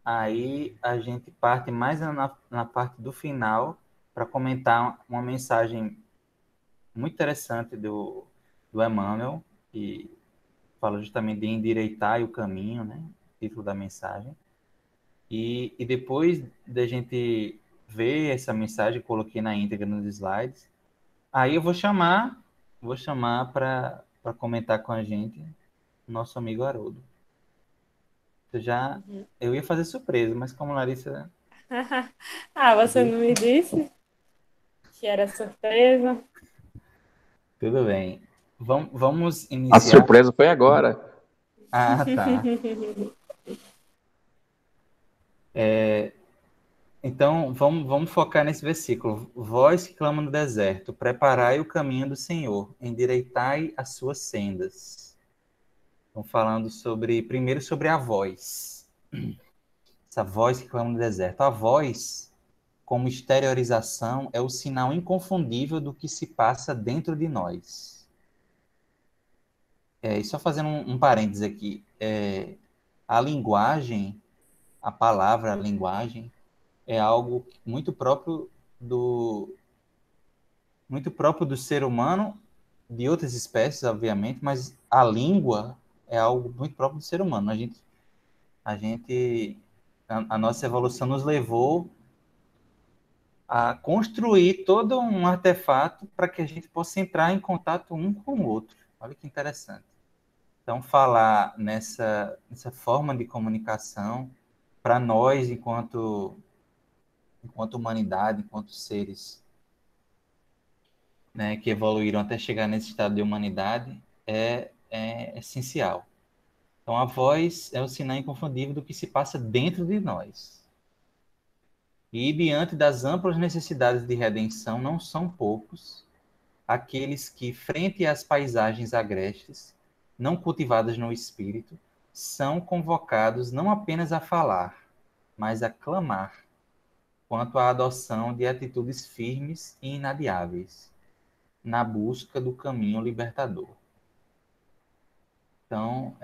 Aí a gente parte mais na parte do final para comentar uma mensagem muito interessante do Emmanuel, que fala justamente de endireitar o caminho, né? Título da mensagem. E depois da gente ver essa mensagem, coloquei na íntegra nos slides. Aí eu vou chamar para comentar com a gente o nosso amigo Haroldo. Eu ia fazer surpresa, mas como Larissa Ah, você não me disse que era surpresa? tudo bem. Vamos A iniciar. surpresa foi agora. Ah, tá. Então, vamos focar nesse versículo. Vós que clama no deserto, preparai o caminho do Senhor, endireitai as suas sendas. Estão falando primeiro sobre a voz. Essa voz que clama no deserto. A voz, como exteriorização, é o sinal inconfundível do que se passa dentro de nós. E só fazendo um parênteses aqui. A linguagem, a palavra, a linguagem, é algo muito próprio do ser humano, de outras espécies, obviamente, mas a língua é algo muito próprio do ser humano. A nossa evolução nos levou a construir todo um artefato para que a gente possa entrar em contato um com o outro. Olha que interessante. Então, falar nessa forma de comunicação, para nós, enquanto humanidade, enquanto seres, né, que evoluíram até chegar nesse estado de humanidade, é essencial. Então, a voz é o sinal inconfundível do que se passa dentro de nós. E, diante das amplas necessidades de redenção, não são poucos aqueles que, frente às paisagens agrestes, não cultivadas no espírito, são convocados não apenas a falar, mas a clamar, quanto à adoção de atitudes firmes e inadiáveis, na busca do caminho libertador. Então,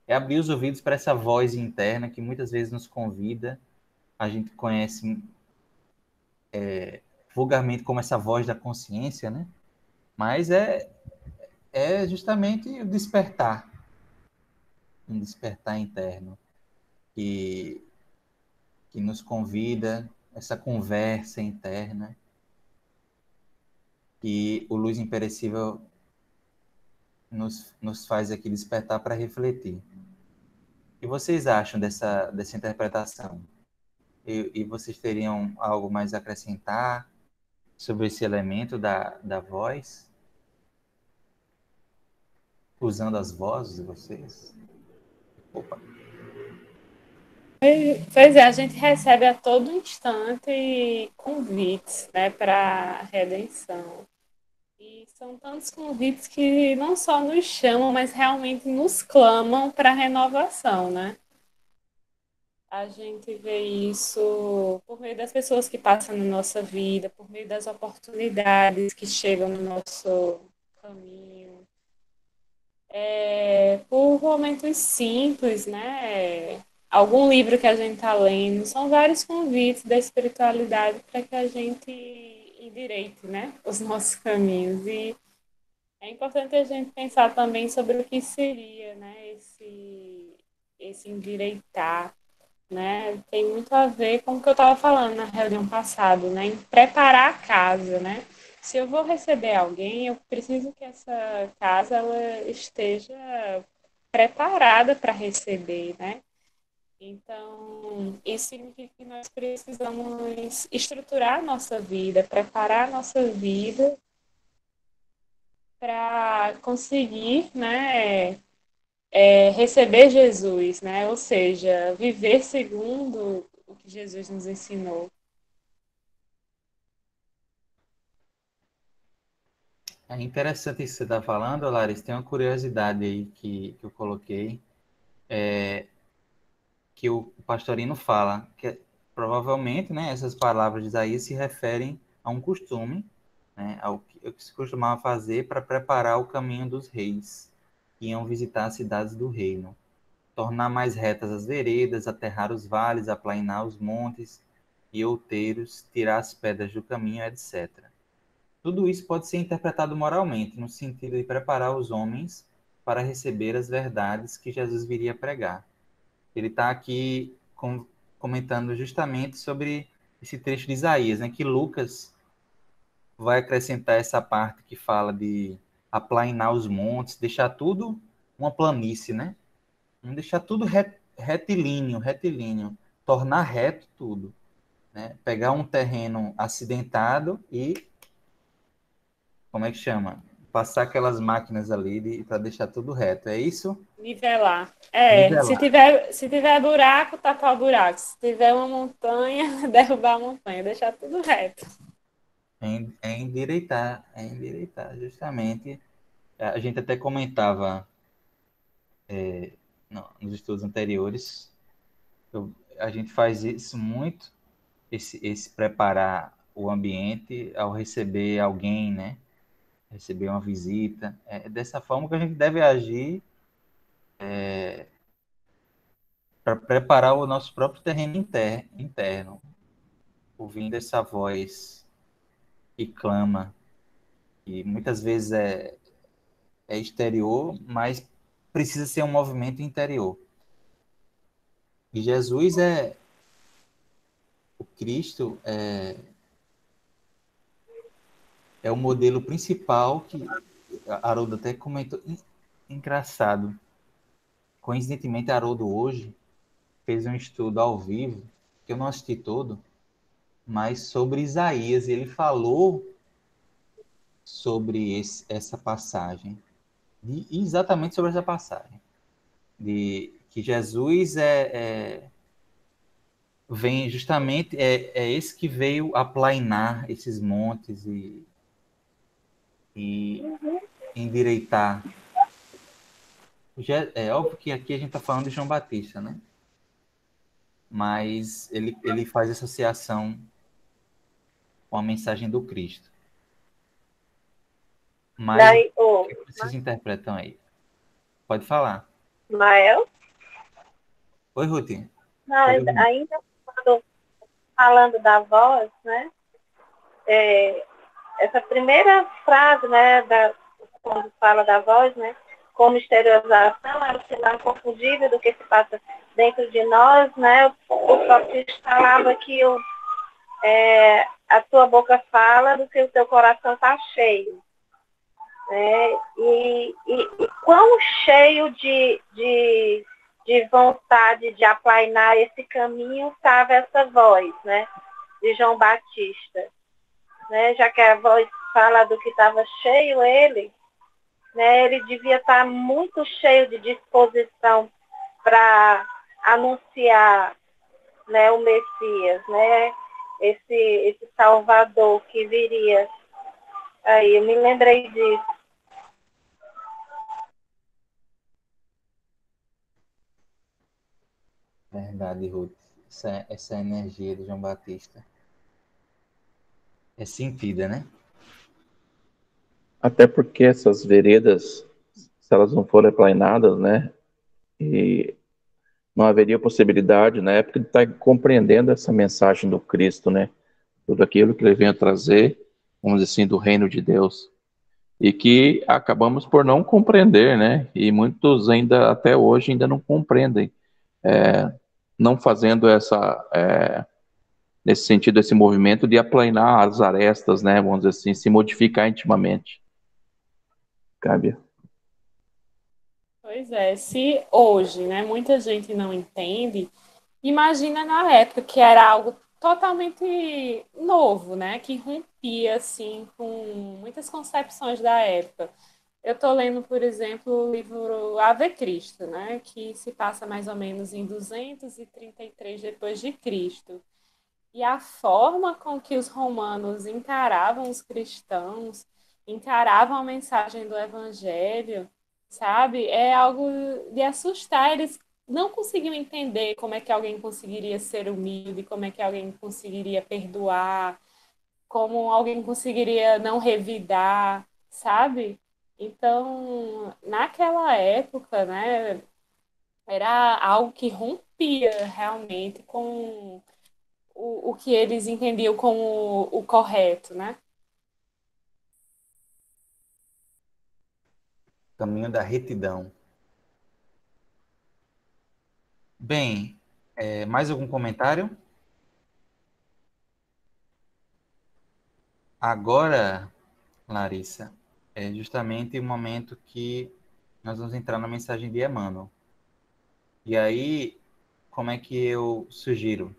abrir os ouvidos para essa voz interna que muitas vezes nos convida. A gente conhece vulgarmente como essa voz da consciência, né? Mas é justamente o despertar, um despertar interno que nos convida, essa conversa interna, que o Luz Imperecível nos faz aqui despertar para refletir. O que vocês acham dessa interpretação? E vocês teriam algo mais a acrescentar sobre esse elemento da voz? Usando as vozes de vocês? Opa. Pois é, a gente recebe a todo instante convites, né, para a redenção. E são tantos convites que não só nos chamam, mas realmente nos clamam para renovação, né? A gente vê isso por meio das pessoas que passam na nossa vida, por meio das oportunidades que chegam no nosso caminho, por momentos simples, né? Algum livro que a gente está lendo, são vários convites da espiritualidade para que a gente endireite, né? Os nossos caminhos. E é importante a gente pensar também sobre o que seria, né? Esse endireitar, né? Tem muito a ver com o que eu estava falando na reunião passada, né? Em preparar a casa, né? Se eu vou receber alguém, eu preciso que essa casa ela esteja preparada para receber, né? Então, isso significa que nós precisamos estruturar a nossa vida, preparar a nossa vida para conseguir, né, receber Jesus, né? Ou seja, viver segundo o que Jesus nos ensinou. É interessante isso que você está falando, Larissa. Tem uma curiosidade aí que eu coloquei, que o pastorino fala, provavelmente, né, essas palavras de Isaías se referem a um costume, né, ao que se costumava fazer para preparar o caminho dos reis que iam visitar as cidades do reino, tornar mais retas as veredas, aterrar os vales, aplainar os montes e outeiros, tirar as pedras do caminho, etc. Tudo isso pode ser interpretado moralmente, no sentido de preparar os homens para receber as verdades que Jesus viria pregar. Ele está aqui comentando justamente sobre esse trecho de Isaías, né, que Lucas vai acrescentar essa parte que fala de aplainar os montes, deixar tudo uma planície, né? Não deixar tudo retilíneo, retilíneo, tornar reto tudo, né? Pegar um terreno acidentado e, como é que chama? Passar aquelas máquinas ali para deixar tudo reto. É isso? Nivelar. Nivelar. Se tiver buraco, tapar o buraco. Se tiver uma montanha, derrubar a montanha, deixar tudo reto. É endireitar, justamente. A gente até comentava nos estudos anteriores, a gente faz isso muito, esse preparar o ambiente ao receber alguém, né? Receber uma visita. É dessa forma que a gente deve agir para preparar o nosso próprio terreno interno, ouvindo essa voz que clama, que muitas vezes é exterior, mas precisa ser um movimento interior. E Jesus o Cristo é o modelo principal que a Haroldo até comentou. Engraçado. Coincidentemente, a Haroldo hoje fez um estudo ao vivo, que eu não assisti todo, mas sobre Isaías. Ele falou sobre essa passagem, exatamente sobre essa passagem, de que Jesus vem justamente, é esse que veio aplainar esses montes e endireitar. É óbvio que aqui a gente está falando de João Batista, né? Mas ele faz associação com a mensagem do Cristo. Mas Daí, o que vocês interpretam aí? Pode falar. Mael, Oi, Ruth. não, Pode ouvir. ainda falando da voz, né? Essa primeira frase, né, quando fala da voz, né, como exteriorização, é o sinal inconfundível do que se passa dentro de nós, né? O próprio falava que a tua boca fala do que o teu coração está cheio. Né? E quão cheio de vontade de aplainar esse caminho estava essa voz, né, de João Batista. Né? Já que a voz fala do que estava cheio ele, né, ele devia estar muito cheio de disposição para anunciar, né, o Messias, né, esse Salvador que viria Aí eu me lembrei disso. Verdade, Ruth. Essa energia de João Batista é sentida, né? Até porque essas veredas, se elas não forem aplainadas, né, e não haveria possibilidade na época de estar compreendendo essa mensagem do Cristo, né, tudo aquilo que ele vem a trazer, vamos dizer assim, do reino de Deus, e que acabamos por não compreender, né, e muitos ainda, até hoje, ainda não compreendem, não fazendo nesse sentido, esse movimento de aplanar as arestas, né, vamos dizer assim, se modificar intimamente. Cabe. Pois é, se hoje, né, muita gente não entende, imagina na época que era algo totalmente novo, né, que rompia assim com muitas concepções da época. Eu estou lendo, por exemplo, o livro Ave Cristo, né, que se passa mais ou menos em 233 depois de Cristo. E a forma com que os romanos encaravam os cristãos, encaravam a mensagem do evangelho, sabe? É algo de assustar. Eles não conseguiam entender como é que alguém conseguiria ser humilde, como é que alguém conseguiria perdoar, como alguém conseguiria não revidar, sabe? Então, naquela época, né, era algo que rompia realmente com o que eles entendiam como o correto, né? Caminho da retidão. Bem, mais algum comentário? Agora, Larissa, é justamente o momento que nós vamos entrar na mensagem de Emmanuel. E aí, como é que eu sugiro?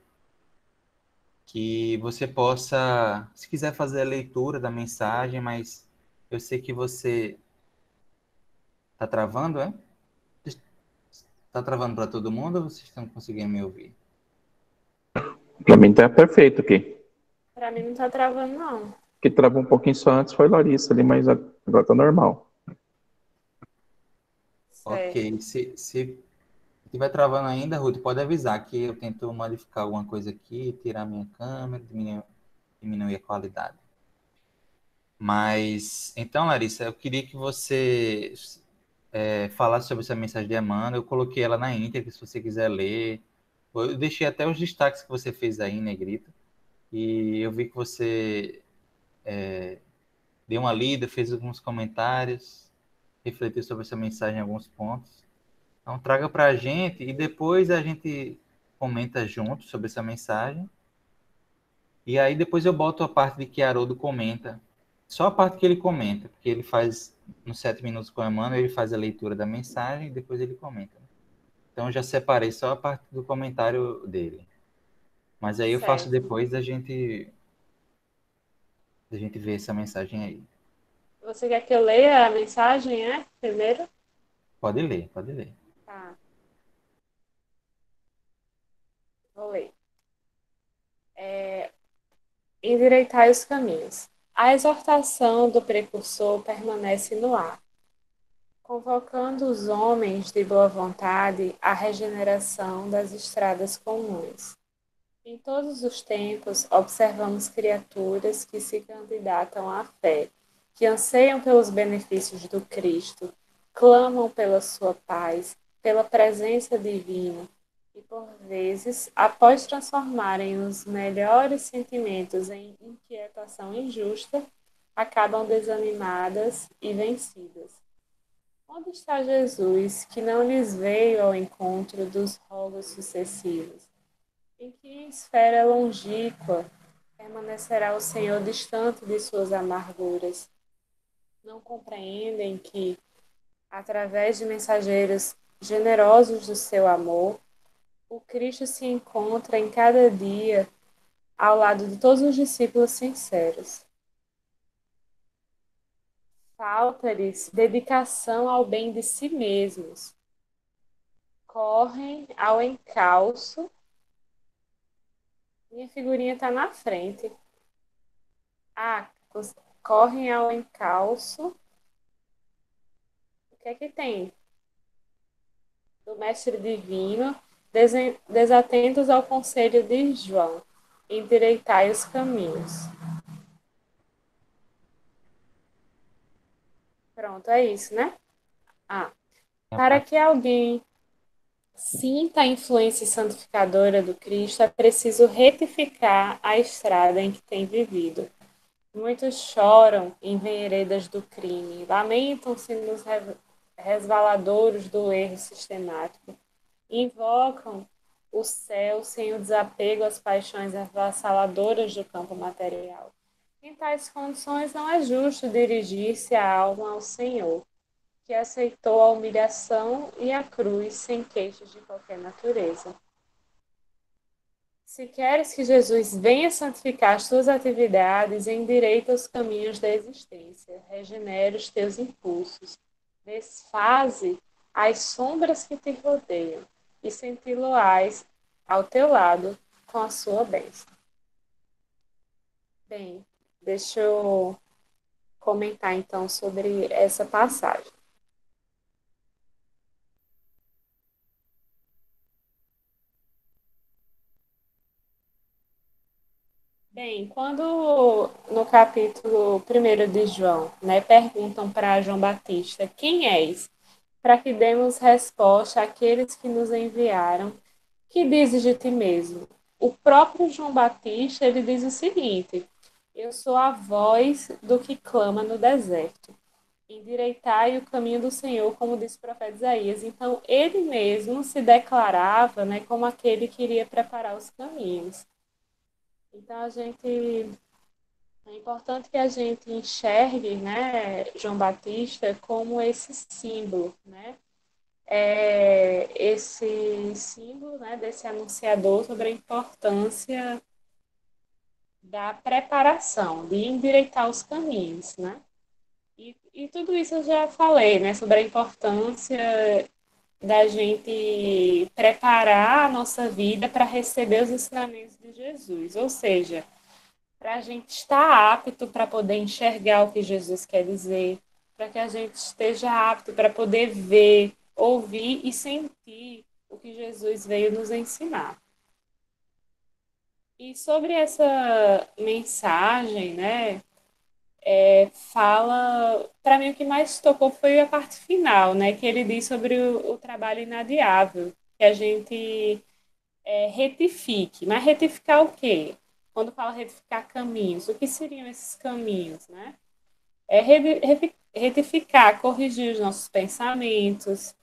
Que você possa, se quiser fazer a leitura da mensagem, mas eu sei que você está travando, é? Está travando para todo mundo ou vocês estão conseguindo me ouvir? Para mim tá perfeito aqui. Para mim não tá travando, não. Que travou um pouquinho só antes foi Larissa ali, mas agora tá normal. Certo. Ok, se estiver travando ainda, Ruth, pode avisar que eu tento modificar alguma coisa aqui, tirar minha câmera, diminuir a qualidade. Mas, então, Larissa, eu queria que você falasse sobre essa mensagem de Emmanuel. Eu coloquei ela na íntegra, se você quiser ler. Eu deixei até os destaques que você fez aí em negrito. E eu vi que você deu uma lida, fez alguns comentários, refletiu sobre essa mensagem em alguns pontos. Então, traga para a gente e depois a gente comenta junto sobre essa mensagem. E aí depois eu boto a parte de que Haroldo comenta. Só a parte que ele comenta, porque ele faz, nos 7 minutos com a Emmanuel, ele faz a leitura da mensagem e depois ele comenta. Então eu já separei só a parte do comentário dele. Mas aí eu faço Certo. depois da gente ver essa mensagem aí. Você quer que eu leia a mensagem, primeiro? Pode ler, pode ler. Tá, vou ler. Endireitai os caminhos. A exortação do precursor permanece no ar, convocando os homens de boa vontade à regeneração das estradas comuns. Em todos os tempos, observamos criaturas que se candidatam à fé, que anseiam pelos benefícios do Cristo, clamam pela sua paz, pela presença divina, e por vezes, após transformarem os melhores sentimentos em inquietação injusta, acabam desanimadas e vencidas. Onde está Jesus, que não lhes veio ao encontro dos rogos sucessivos? Em que esfera longínqua permanecerá o Senhor distante de suas amarguras? Não compreendem que, através de mensageiros generosos do seu amor, o Cristo se encontra em cada dia ao lado de todos os discípulos sinceros. Falta-lhes dedicação ao bem de si mesmos. Correm ao encalço. Minha figurinha está na frente. Ah, correm ao encalço. O que é que tem? Do mestre divino, desatentos ao conselho de João, endireitai os caminhos. Pronto, é isso, né? Para que alguém sinta a influência santificadora do Cristo, é preciso retificar a estrada em que tem vivido. Muitos choram em veredas do crime, lamentam-se nos resvaladouros do erro sistemático, invocam o céu sem o desapego às paixões avassaladoras do campo material. Em tais condições, não é justo dirigir-se a alma ao Senhor, que aceitou a humilhação e a cruz sem queixas de qualquer natureza. Se queres que Jesus venha santificar as tuas atividades, endireita os caminhos da existência, regenera os teus impulsos, desfaze as sombras que te rodeiam e senti-lo-ás ao teu lado com a sua bênção. Bem, deixa eu comentar então sobre essa passagem. Bem, quando no capítulo 1 de João, né, perguntam para João Batista, quem és? Para que demos resposta àqueles que nos enviaram, que dizes de ti mesmo? O próprio João Batista, ele diz o seguinte, eu sou a voz do que clama no deserto. Endireitai o caminho do Senhor, como disse o profeta Isaías. Então, ele mesmo se declarava, né, como aquele que iria preparar os caminhos. Então, é importante que a gente enxergue, né, João Batista como esse símbolo, né? Esse símbolo, né, desse anunciador sobre a importância da preparação, de endireitar os caminhos, né? E tudo isso eu já falei, né, sobre a importância da gente preparar a nossa vida para receber os ensinamentos de Jesus, ou seja, para a gente estar apto para poder enxergar o que Jesus quer dizer, para que a gente esteja apto para poder ver, ouvir e sentir o que Jesus veio nos ensinar. E sobre essa mensagem, né, fala, para mim o que mais tocou foi a parte final, né, que ele diz sobre o trabalho inadiável, que a gente retifique. Mas retificar o quê? Quando fala retificar caminhos, o que seriam esses caminhos, né? É retificar, corrigir os nossos pensamentos,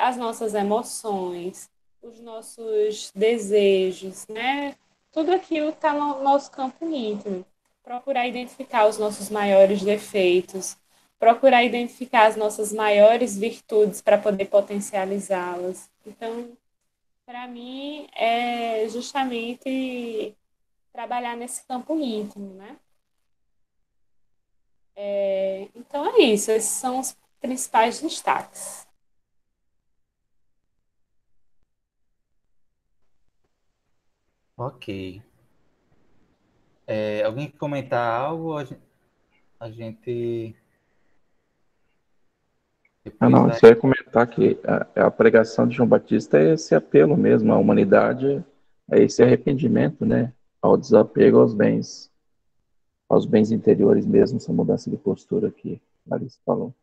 as nossas emoções, os nossos desejos, né? Tudo aquilo está no nosso campo íntimo. Procurar identificar os nossos maiores defeitos, procurar identificar as nossas maiores virtudes para poder potencializá-las. Então, para mim, é justamente trabalhar nesse campo íntimo, né? Então é isso, esses são os principais destaques. Ok. Alguém quer comentar algo? A gente depois Não, vai. isso eu ia comentar que a pregação de João Batista é esse apelo mesmo à humanidade, é esse arrependimento, né? Ao desapego aos bens interiores mesmo, essa mudança de postura que a Alice falou.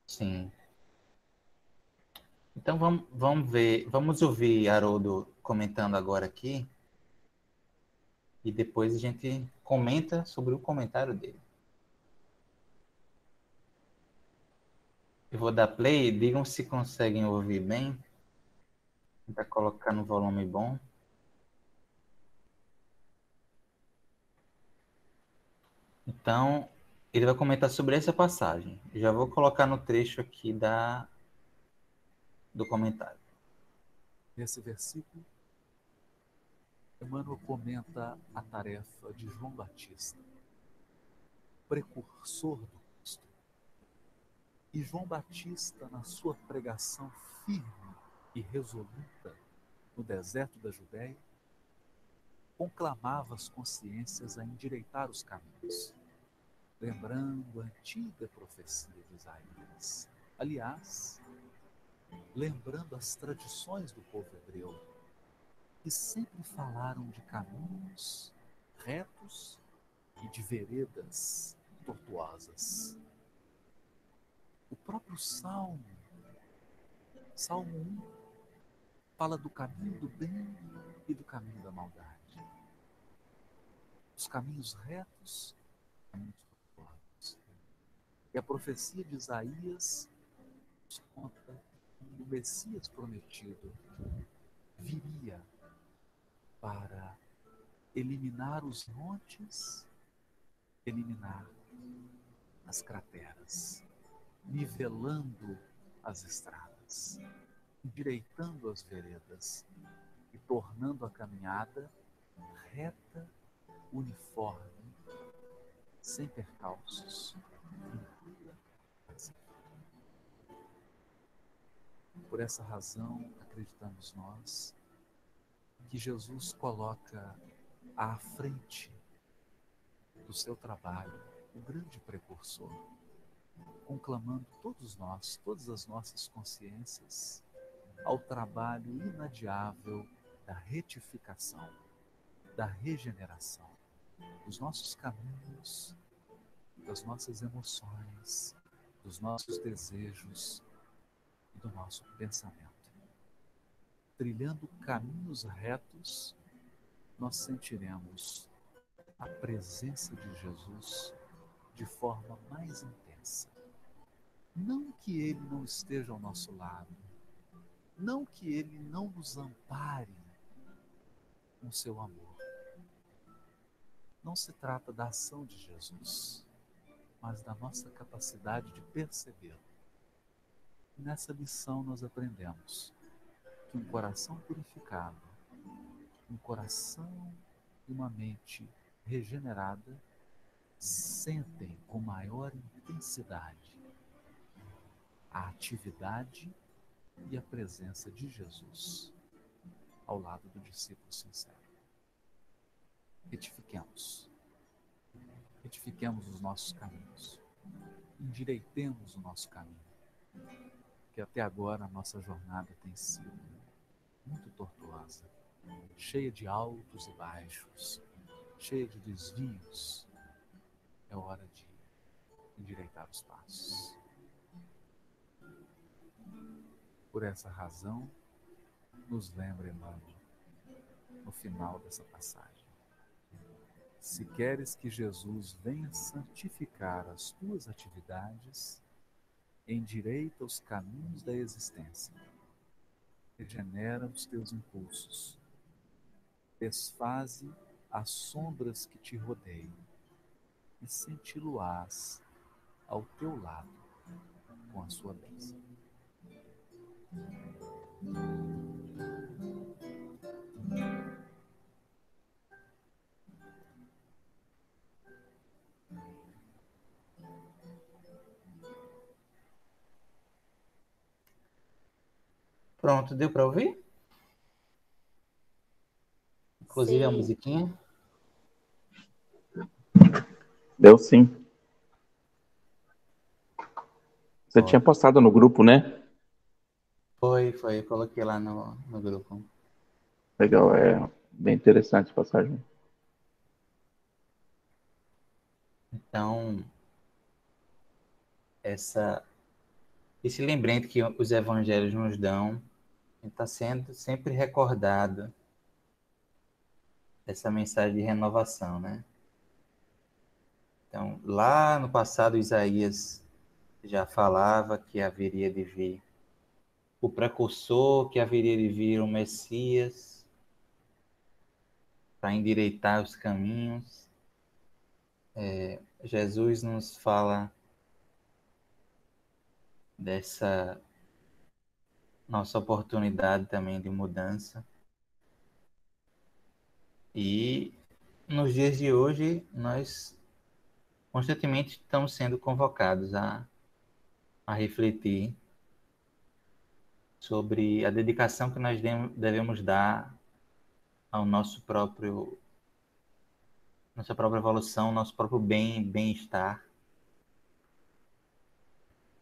Sim. Então vamos ver, vamos ouvir Haroldo comentando agora aqui e depois a gente comenta sobre o comentário dele. Eu vou dar play, digam se conseguem ouvir bem. Tentar colocar no volume bom. Então, ele vai comentar sobre essa passagem. Já vou colocar no trecho aqui do comentário. Nesse versículo, Emmanuel comenta a tarefa de João Batista, precursor do Cristo. E João Batista, na sua pregação firme e resoluta no deserto da Judéia, conclamava as consciências a endireitar os caminhos, lembrando a antiga profecia de Isaías. Aliás, lembrando as tradições do povo hebreu, que sempre falaram de caminhos retos e de veredas tortuosas. O próprio Salmo 1, fala do caminho do bem e do caminho da maldade. Os caminhos retos, os caminhos tortuosos. E a profecia de Isaías nos conta que o Messias prometido viria para eliminar os montes, eliminar as crateras, nivelando as estradas, endireitando as veredas e tornando a caminhada reta, uniforme, sem percalços, tranquila, pacífica. Por essa razão, acreditamos nós que Jesus coloca à frente do seu trabalho o grande precursor, conclamando todos nós, todas as nossas consciências, ao trabalho inadiável da retificação, da regeneração dos nossos caminhos, das nossas emoções, dos nossos desejos e do nosso pensamento. Trilhando caminhos retos, nós sentiremos a presença de Jesus de forma mais intensa. Não que Ele não esteja ao nosso lado, não que Ele não nos ampare com seu amor. Não se trata da ação de Jesus, mas da nossa capacidade de percebê-lo. Nessa lição nós aprendemos que um coração purificado, um coração e uma mente regenerada sentem com maior intensidade a atividade e a presença de Jesus ao lado do discípulo sincero. Retifiquemos os nossos caminhos, endireitemos o nosso caminho, que até agora a nossa jornada tem sido muito tortuosa, cheia de altos e baixos, cheia de desvios. É hora de endireitar os passos. Por essa razão, nos lembra Emmanuel, no final dessa passagem: se queres que Jesus venha santificar as tuas atividades, endireita os caminhos da existência, regenera os teus impulsos, desfaze as sombras que te rodeiam e senti-lo-ás ao teu lado com a sua bênção. Pronto, deu para ouvir? Inclusive a Sim. musiquinha. Deu sim. Você Ó. tinha postado no grupo, né? Foi, eu coloquei lá no grupo. Legal, é bem interessante a passagem. Então, esse lembrete que os evangelhos nos dão está sendo sempre recordado, essa mensagem de renovação, né? Então, lá no passado, Isaías já falava que haveria de vir o precursor, que haveria de vir o Messias para endireitar os caminhos. Jesus nos fala dessa nossa oportunidade também de mudança. E nos dias de hoje, nós constantemente estamos sendo convocados a refletir sobre a dedicação que nós devemos dar ao nosso próprio nossa própria evolução, nosso próprio bem-estar.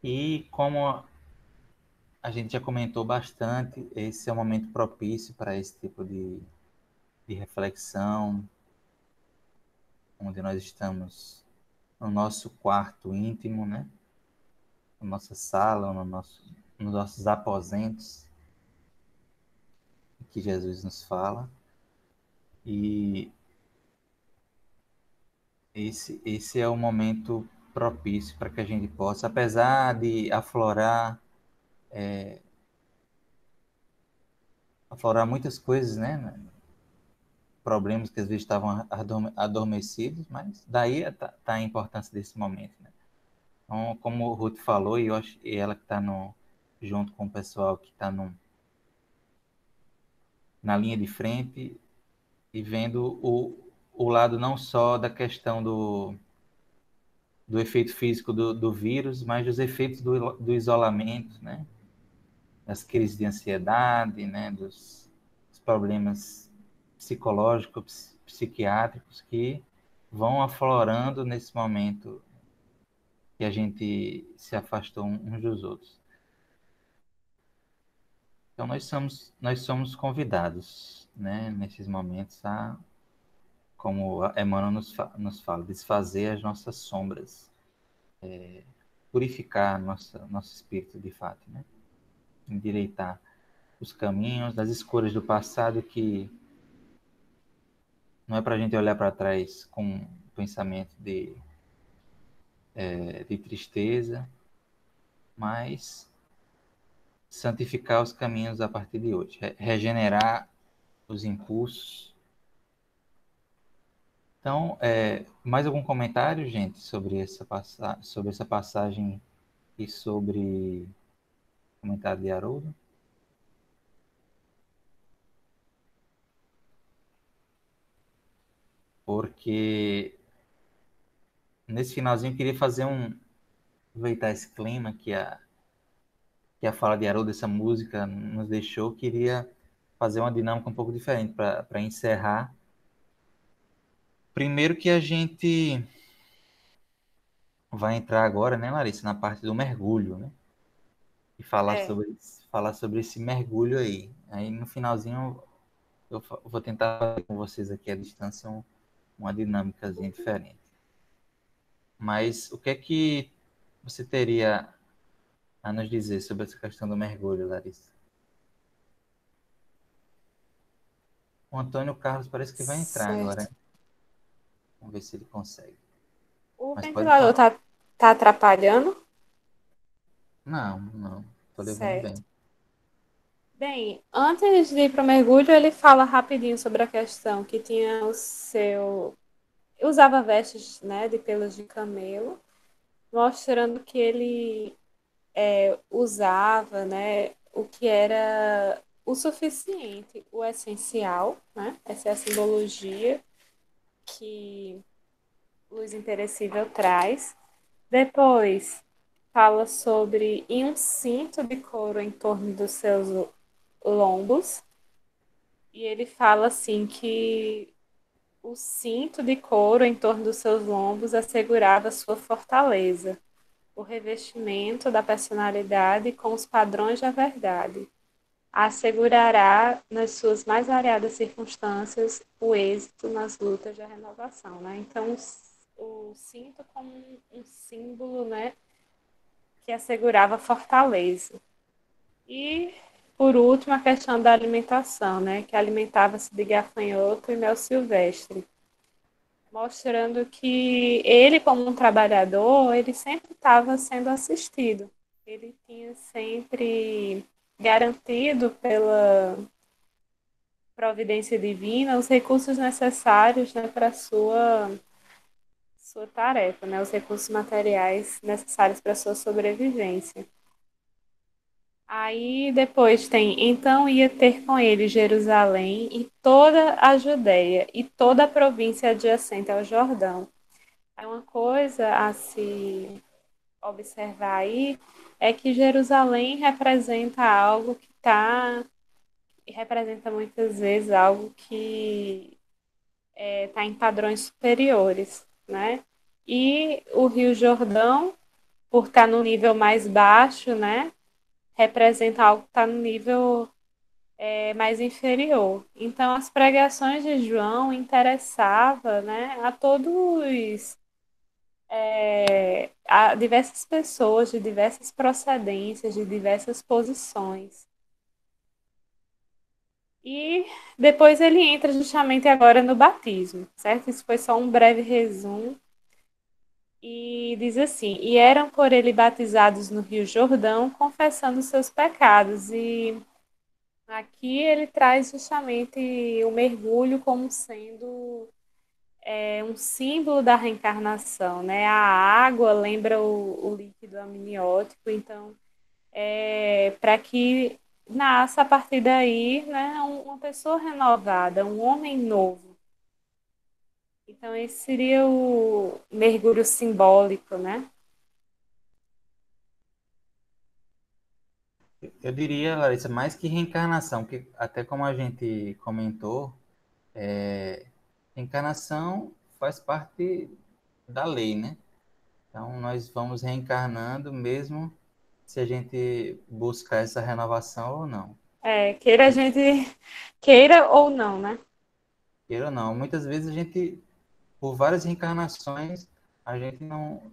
E como a gente já comentou bastante, esse é o momento propício para esse tipo de reflexão, onde nós estamos no nosso quarto íntimo, né? Na nossa sala, nos nossos aposentos, que Jesus nos fala. E esse é o momento propício para que a gente possa, apesar de aflorar muitas coisas, né? Problemas que às vezes estavam adormecidos, mas daí tá a importância desse momento, né? Então, como o Ruth falou, e eu acho que ela que está junto com o pessoal que está na linha de frente e vendo o lado não só da questão do efeito físico do vírus, mas dos efeitos do isolamento, né? Das crises de ansiedade, né? Dos problemas psicológicos, psiquiátricos que vão aflorando nesse momento que a gente se afastou uns dos outros. Então nós somos convidados, né, nesses momentos como Emmanuel nos fala, desfazer as nossas sombras, purificar nosso espírito de fato, né? Endireitar os caminhos das escolhas do passado, que não é para a gente olhar para trás com um pensamento de tristeza, mas santificar os caminhos a partir de hoje, regenerar os impulsos. Então, mais algum comentário, gente, sobre essa passagem e sobre o comentário de Haroldo? Porque nesse finalzinho eu queria aproveitar esse clima que a fala de Haroldo, dessa música, nos deixou. Queria fazer uma dinâmica um pouco diferente para encerrar. Primeiro que a gente vai entrar agora, né, Larissa, na parte do mergulho, né? E falar sobre esse mergulho aí. Aí no finalzinho eu vou tentar fazer com vocês aqui à distância uma dinâmicazinha diferente. Mas o que é que você teria a nos dizer sobre essa questão do mergulho, Larissa? O Antônio Carlos parece que vai entrar agora, Certo. hein? Vamos ver se ele consegue. O Mas pode ventilador falar. tá atrapalhando? Não. Tô levando Certo. bem. Bem, antes de ir para o mergulho, ele fala rapidinho sobre a questão que tinha usava vestes, né, de pelos de camelo, mostrando que ele usava, né, o que era o suficiente, o essencial, né? Essa é a simbologia que Luz Imperecível traz. Depois fala sobre um cinto de couro em torno dos seus lombos. E ele fala assim que o cinto de couro em torno dos seus lombos assegurava sua fortaleza, o revestimento da personalidade com os padrões da verdade. Assegurará, nas suas mais variadas circunstâncias, o êxito nas lutas da renovação. Né? Então, o cinto como um símbolo, né, que assegurava fortaleza. E, por último, a questão da alimentação, né, que alimentava-se de gafanhoto e mel silvestre, mostrando que ele, como um trabalhador, ele sempre estava sendo assistido. Ele tinha sempre garantido pela providência divina os recursos necessários, né, para a sua tarefa, né, os recursos materiais necessários para a sua sobrevivência. Aí depois tem, então ia ter com ele Jerusalém e toda a Judéia e toda a província adjacente ao Jordão. Aí uma coisa a se observar aí é que Jerusalém representa algo que representa muitas vezes algo que está em padrões superiores, né? E o Rio Jordão, por estar no nível mais baixo, né, representa algo que está no nível mais inferior. Então, as pregações de João interessavam, né, a todos, a diversas pessoas de diversas procedências, de diversas posições. E depois ele entra justamente agora no batismo, certo? Isso foi só um breve resumo. E diz assim: E eram por ele batizados no Rio Jordão, confessando seus pecados. E aqui ele traz justamente o mergulho como sendo um símbolo da reencarnação, né? A água lembra o líquido amniótico, então para que nasça a partir daí, né, uma pessoa renovada, um homem novo. Então esse seria o mergulho simbólico, né? Eu diria, Larissa, mais que reencarnação, que até como a gente comentou, reencarnação faz parte da lei, né? Então nós vamos reencarnando mesmo se a gente buscar essa renovação ou não. Queira a gente queira ou não, né? Queira ou não. Muitas vezes a gente, por várias reencarnações, a gente não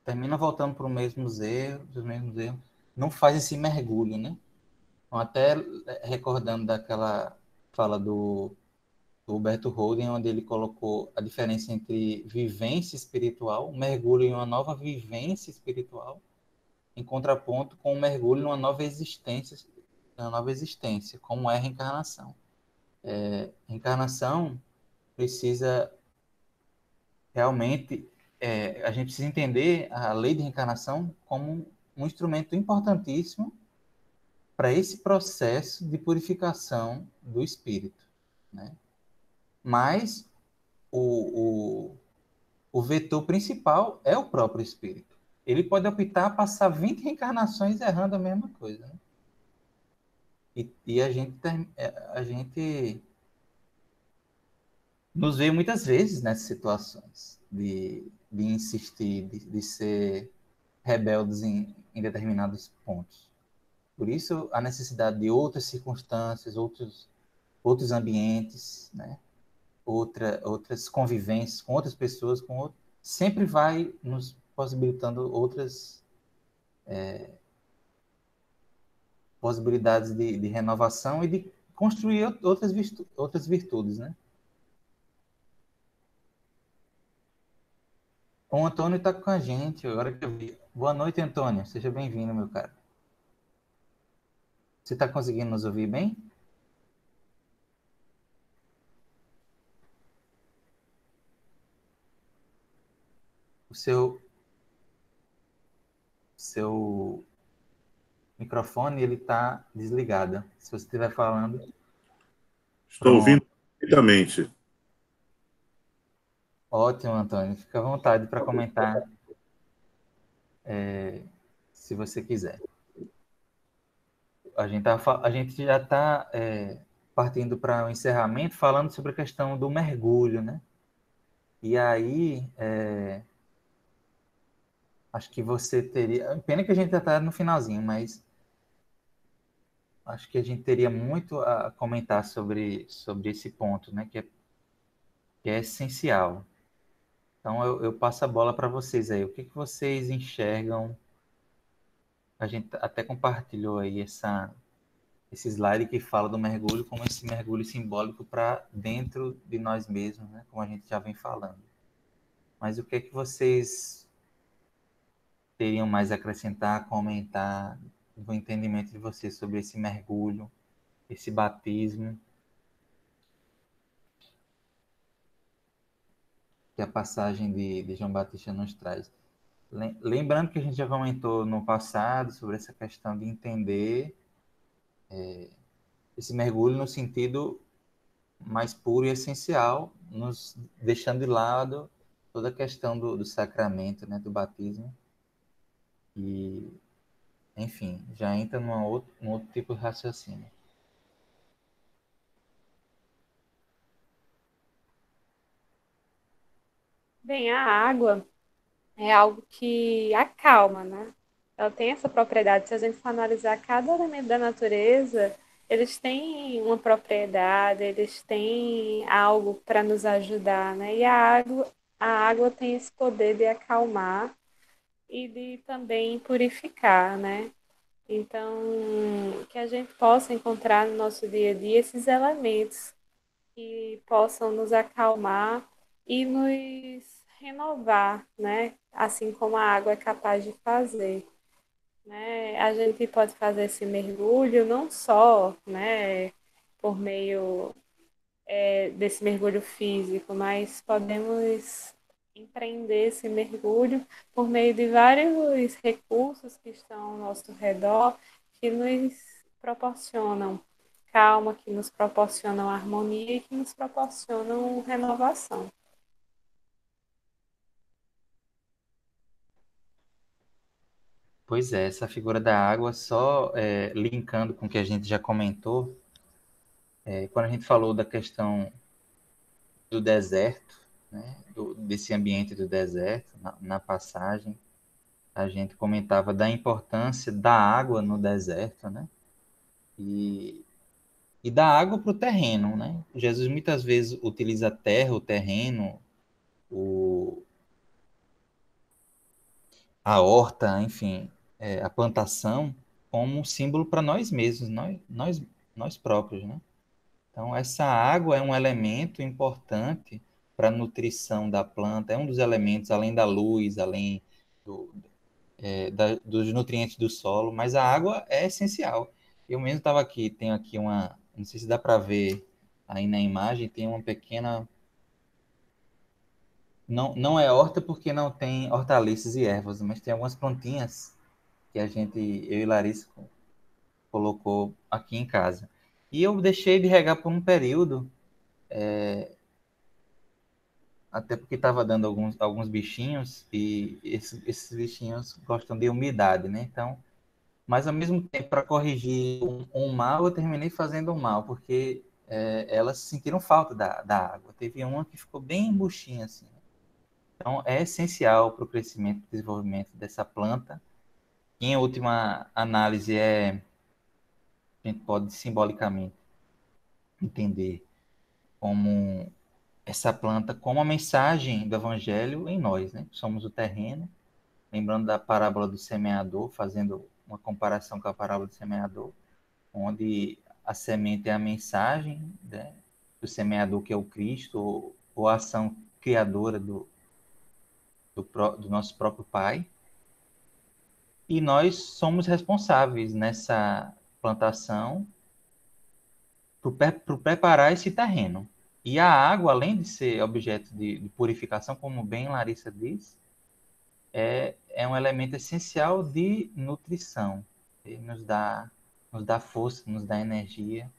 termina voltando para os mesmos erros, não faz esse mergulho, né? Então, até recordando daquela fala do Humberto Holden, onde ele colocou a diferença entre vivência espiritual, um mergulho em uma nova vivência espiritual, em contraponto com um mergulho numa nova existência, como é a reencarnação. Reencarnação precisa realmente, a gente precisa entender a lei de reencarnação como um instrumento importantíssimo para esse processo de purificação do espírito, né? Mas o vetor principal é o próprio espírito. Ele pode optar a passar 20 reencarnações errando a mesma coisa, né? E a gente nos vê muitas vezes nessas situações de insistir, de ser rebeldes em determinados pontos. Por isso, a necessidade de outras circunstâncias, outros ambientes, né? Outras convivências com outras pessoas, sempre vai nos possibilitando outras possibilidades de renovação e de construir outras virtudes, né? O Antônio está com a gente, agora que eu vi. Boa noite, Antônio. Seja bem-vindo, meu cara. Você está conseguindo nos ouvir bem? O seu microfone ele está desligado. Se você estiver falando, Estou ouvindo pronto. perfeitamente. Ótimo, Antônio. Fica à vontade para comentar, se você quiser. A gente já está partindo para o encerramento, falando sobre a questão do mergulho, né? E aí, acho que você teria... Pena que a gente já está no finalzinho, mas acho que a gente teria muito a comentar sobre esse ponto, né? Que é essencial. Então, eu passo a bola para vocês aí. O que vocês enxergam? A gente até compartilhou aí esse slide que fala do mergulho como esse mergulho simbólico para dentro de nós mesmos, né? Como a gente já vem falando. Mas o que vocês teriam mais a acrescentar, comentar, do entendimento de vocês sobre esse mergulho, esse batismo que a passagem de João Batista nos traz? Lembrando que a gente já comentou no passado sobre essa questão de entender esse mergulho no sentido mais puro e essencial, nos deixando de lado toda a questão do sacramento, né, do batismo. E, enfim, já entra num outro tipo de raciocínio. Bem, a água é algo que acalma, né? Ela tem essa propriedade. Se a gente for analisar cada elemento da natureza, eles têm uma propriedade, eles têm algo para nos ajudar, né? E a água tem esse poder de acalmar e de também purificar, né? Então, que a gente possa encontrar no nosso dia a dia esses elementos que possam nos acalmar e nos renovar, né? Assim como a água é capaz de fazer, né? A gente pode fazer esse mergulho não só, né, por meio desse mergulho físico, mas podemos empreender esse mergulho por meio de vários recursos que estão ao nosso redor, que nos proporcionam calma, que nos proporcionam harmonia e que nos proporcionam renovação. Pois é, essa figura da água, só linkando com o que a gente já comentou, quando a gente falou da questão do deserto, né, desse ambiente do deserto, na passagem, a gente comentava da importância da água no deserto, né, e, e da água para o terreno, né? Jesus muitas vezes utiliza a terra, o terreno, o, a horta, enfim, a plantação, como um símbolo para nós mesmos, nós próprios, né? Então, essa água é um elemento importante para a nutrição da planta, é um dos elementos, além da luz, além do, dos nutrientes do solo, mas a água é essencial. Eu mesmo estava aqui, tenho aqui não sei se dá para ver aí na imagem, tem uma pequena. Não é horta porque não tem hortaliças e ervas, mas tem algumas plantinhas que eu e Larissa colocou aqui em casa. E eu deixei de regar por um período, até porque estava dando alguns bichinhos, e esses bichinhos gostam de umidade, né? Então, mas ao mesmo tempo, para corrigir um mal, eu terminei fazendo um mal, porque elas sentiram falta da água. Teve uma que ficou bem buchinha, assim. Então, é essencial para o crescimento e desenvolvimento dessa planta. Em última análise, a gente pode simbolicamente entender como essa planta, como a mensagem do evangelho em nós, né? Somos o terreno, lembrando da parábola do semeador, fazendo uma comparação com a parábola do semeador, onde a semente é a mensagem, né, do semeador, que é o Cristo, ou a ação criadora do nosso próprio Pai. E nós somos responsáveis nessa plantação por preparar esse terreno. E a água, além de ser objeto de purificação, como bem Larissa diz, é um elemento essencial de nutrição. Ele nos dá força, nos dá energia.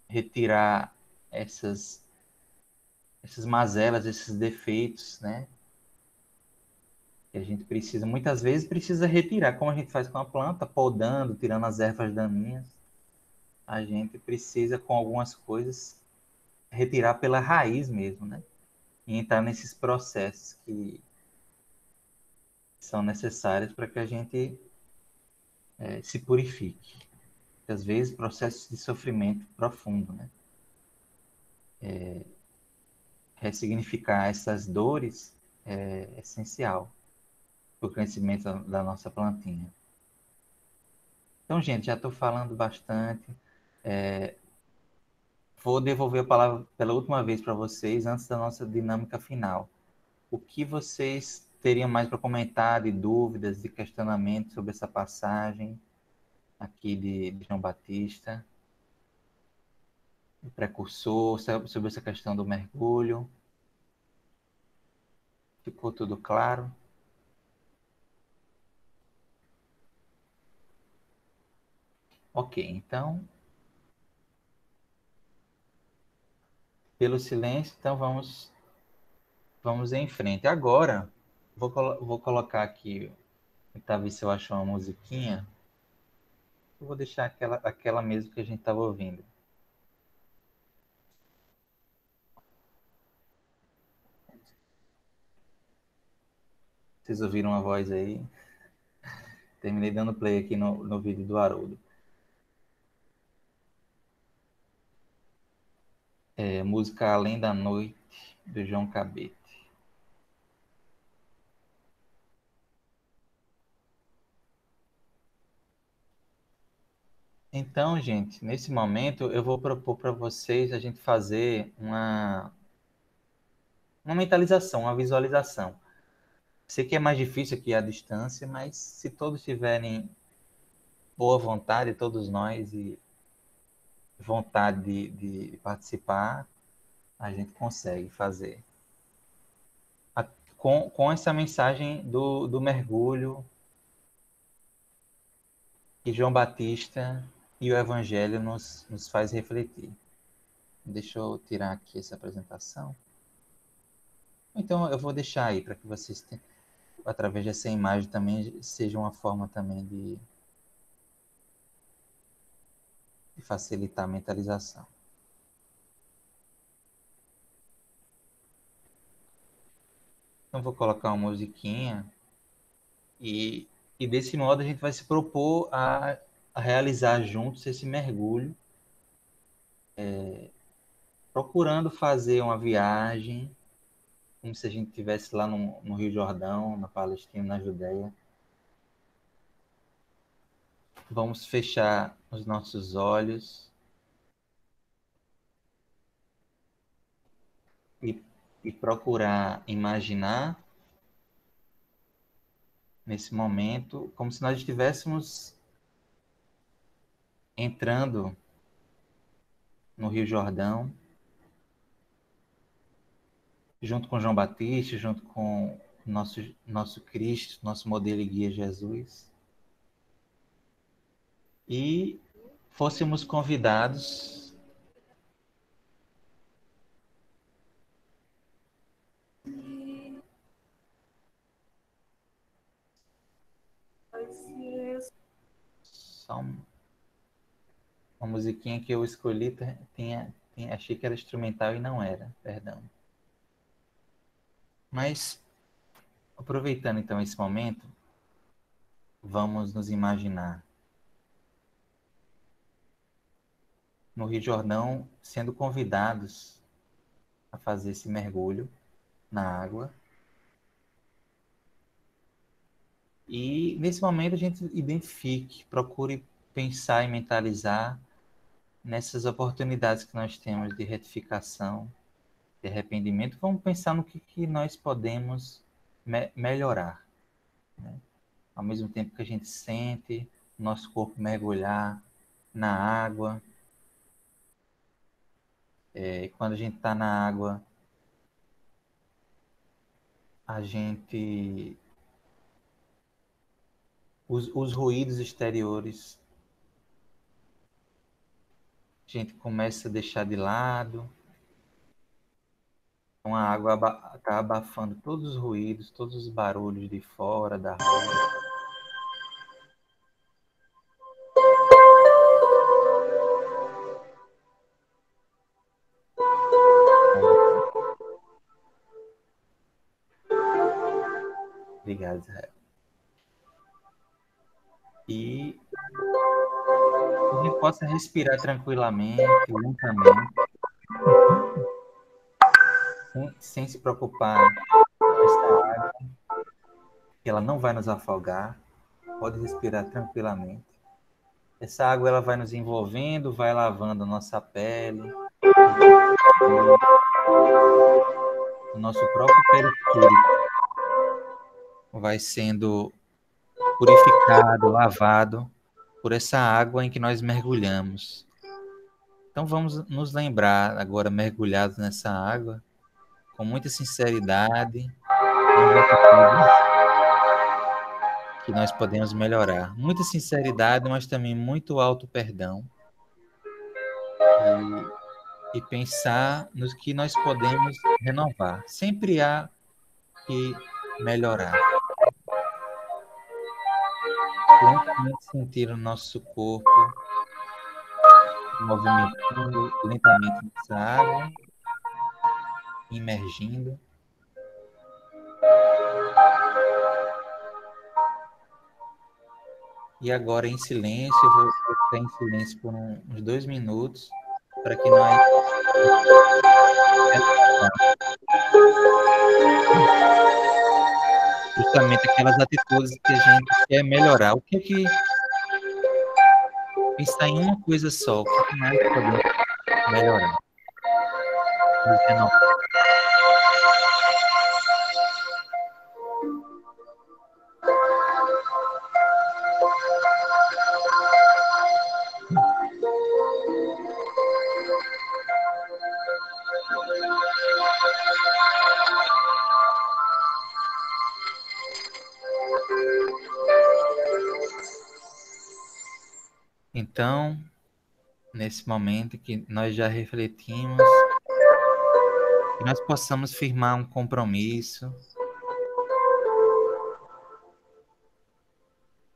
Retirar essas mazelas, esses defeitos, né? Que a gente precisa, muitas vezes precisa retirar, como a gente faz com a planta, podando, tirando as ervas daninhas. A gente precisa, com algumas coisas, retirar pela raiz mesmo, né? E entrar nesses processos que são necessários para que a gente se purifique. Às vezes, processos de sofrimento profundo, né? Ressignificar essas dores é essencial para o crescimento da nossa plantinha. Então, gente, já estou falando bastante. Vou devolver a palavra pela última vez para vocês, antes da nossa dinâmica final. O que vocês teriam mais para comentar, de dúvidas, de questionamentos sobre essa passagem aqui de João Batista, o precursor, sobre essa questão do mergulho? Ficou tudo claro? Ok, então, pelo silêncio, então vamos em frente. Agora, vou colocar aqui, tentar ver se eu acho uma musiquinha. Eu vou deixar aquela mesmo que a gente estava ouvindo. Vocês ouviram a voz aí? Terminei dando play aqui no vídeo do Haroldo. Música Além da Noite, do João Cabete. Então, gente, nesse momento eu vou propor para vocês a gente fazer uma mentalização, uma visualização. Sei que é mais difícil aqui à distância, mas se todos tiverem boa vontade, todos nós, e vontade de participar, a gente consegue fazer. Com essa mensagem do mergulho que João Batista e o Evangelho nos faz refletir. Deixa eu tirar aqui essa apresentação. Então, eu vou deixar aí para que vocês, através dessa imagem, também seja uma forma também de facilitar a mentalização. Então, vou colocar uma musiquinha e desse modo a gente vai se propor a realizar juntos esse mergulho, procurando fazer uma viagem, como se a gente estivesse lá no Rio Jordão, na Palestina, na Judéia. Vamos fechar os nossos olhos e procurar imaginar nesse momento como se nós estivéssemos entrando no Rio Jordão, junto com João Batista, junto com nosso Cristo, nosso modelo e guia Jesus, e fôssemos convidados só uma musiquinha que eu escolhi, achei que era instrumental e não era, perdão. Mas, aproveitando então esse momento, vamos nos imaginar no Rio Jordão sendo convidados a fazer esse mergulho na água. E nesse momento a gente procure pensar e mentalizar nessas oportunidades que nós temos de retificação, de arrependimento. Vamos pensar no que nós podemos melhorar, né? Ao mesmo tempo que a gente sente o nosso corpo mergulhar na água. Quando a gente está na água, a gente... Os ruídos exteriores, a gente começa a deixar de lado. Então a água está abafando todos os ruídos, todos os barulhos de fora, da rua. Obrigado, Israel. E a gente possa respirar tranquilamente, lentamente, sem se preocupar com essa água, que ela não vai nos afogar. Pode respirar tranquilamente. Essa água ela vai nos envolvendo, vai lavando a nossa pele, o nosso próprio perispírito vai sendo purificado, lavado por essa água em que nós mergulhamos. Então vamos nos lembrar agora, mergulhados nessa água, com muita sinceridade, que nós podemos melhorar. Muita sinceridade, mas também muito auto-perdão. E pensar nos que nós podemos renovar. Sempre há que melhorar. Lentamente sentir o nosso corpo movimentando lentamente nessa água, imergindo. E agora, em silêncio, eu vou ficar em silêncio por uns 2 minutos, para que nós justamente aquelas atitudes que a gente quer melhorar. O que é que pensar em uma coisa só, o que é que nós podemos melhorar? Nos renovar. Então, nesse momento que nós já refletimos, que nós possamos firmar um compromisso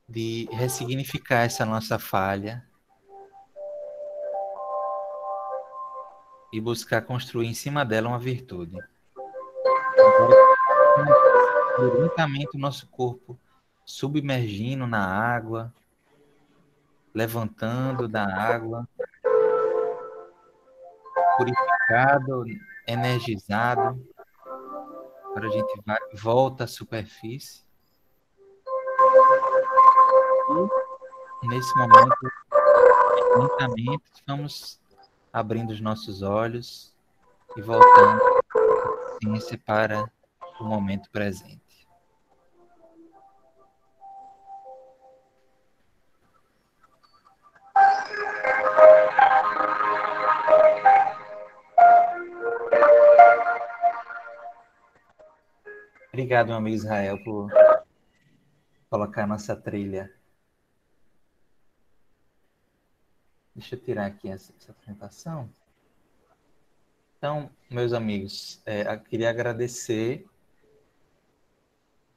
de ressignificar essa nossa falha e buscar construir em cima dela uma virtude. Agora, lentamente o nosso corpo submergindo na água, levantando da água, purificado, energizado. Agora a gente volta à superfície. E nesse momento, lentamente, vamos abrindo os nossos olhos e voltando a consciência para o momento presente. Obrigado, meu amigo Israel, por colocar a nossa trilha. Deixa eu tirar aqui essa apresentação. Então, meus amigos, eu queria agradecer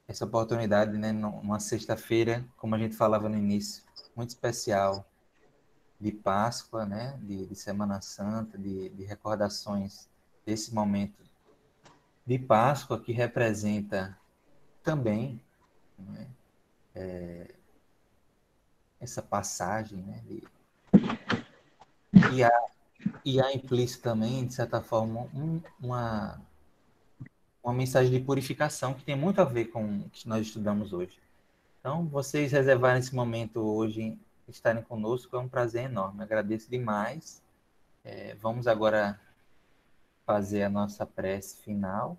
essa oportunidade, né, numa sexta-feira, como a gente falava no início, muito especial, de Páscoa, né, de Semana Santa, de recordações desse momento de Páscoa, que representa também, né, essa passagem, né, e há implícito também, de certa forma, uma mensagem de purificação que tem muito a ver com o que nós estudamos hoje. Então, vocês reservarem esse momento hoje, estarem conosco, é um prazer enorme. Agradeço demais. Vamos agora fazer a nossa prece final.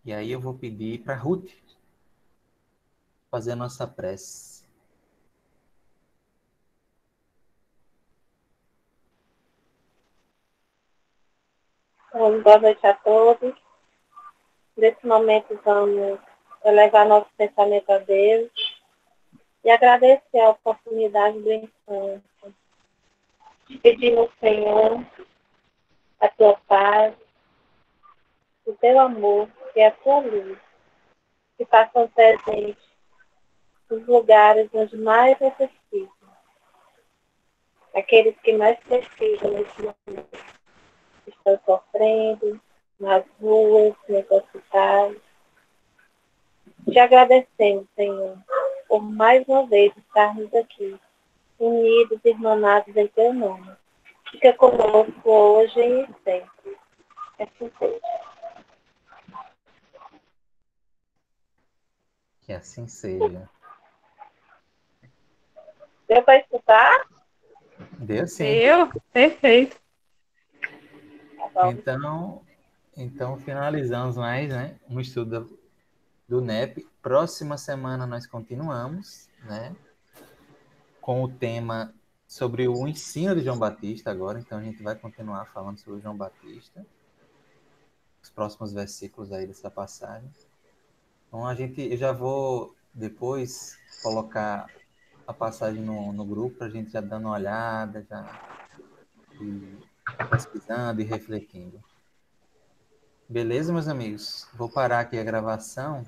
E aí eu vou pedir para Ruth fazer a nossa prece. Boa noite a todos. Nesse momento vamos elevar nosso pensamento a Deus e agradecer a oportunidade do encontro. Pedimos, Senhor, a tua paz, o teu amor e a tua luz, que façam presente nos lugares onde mais necessitam. Aqueles que mais precisam nesse momento estão sofrendo nas ruas, nos hospitais. Te agradecemos, Senhor, por mais uma vez estarmos aqui, unidos e irmanados em teu nome. Fica conosco hoje e sempre. Assim seja. Que assim seja. Deu para escutar? Deu sim. Eu? Perfeito. Tá bom. Então finalizamos mais, né, um estudo do NEP. Próxima semana nós continuamos, né, com o tema sobre o ensino de João Batista agora. Então a gente vai continuar falando sobre João Batista, os próximos versículos aí dessa passagem. Então eu já vou depois colocar a passagem no grupo para a gente já dando uma olhada, já e pesquisando e refletindo. Beleza, meus amigos? Vou parar aqui a gravação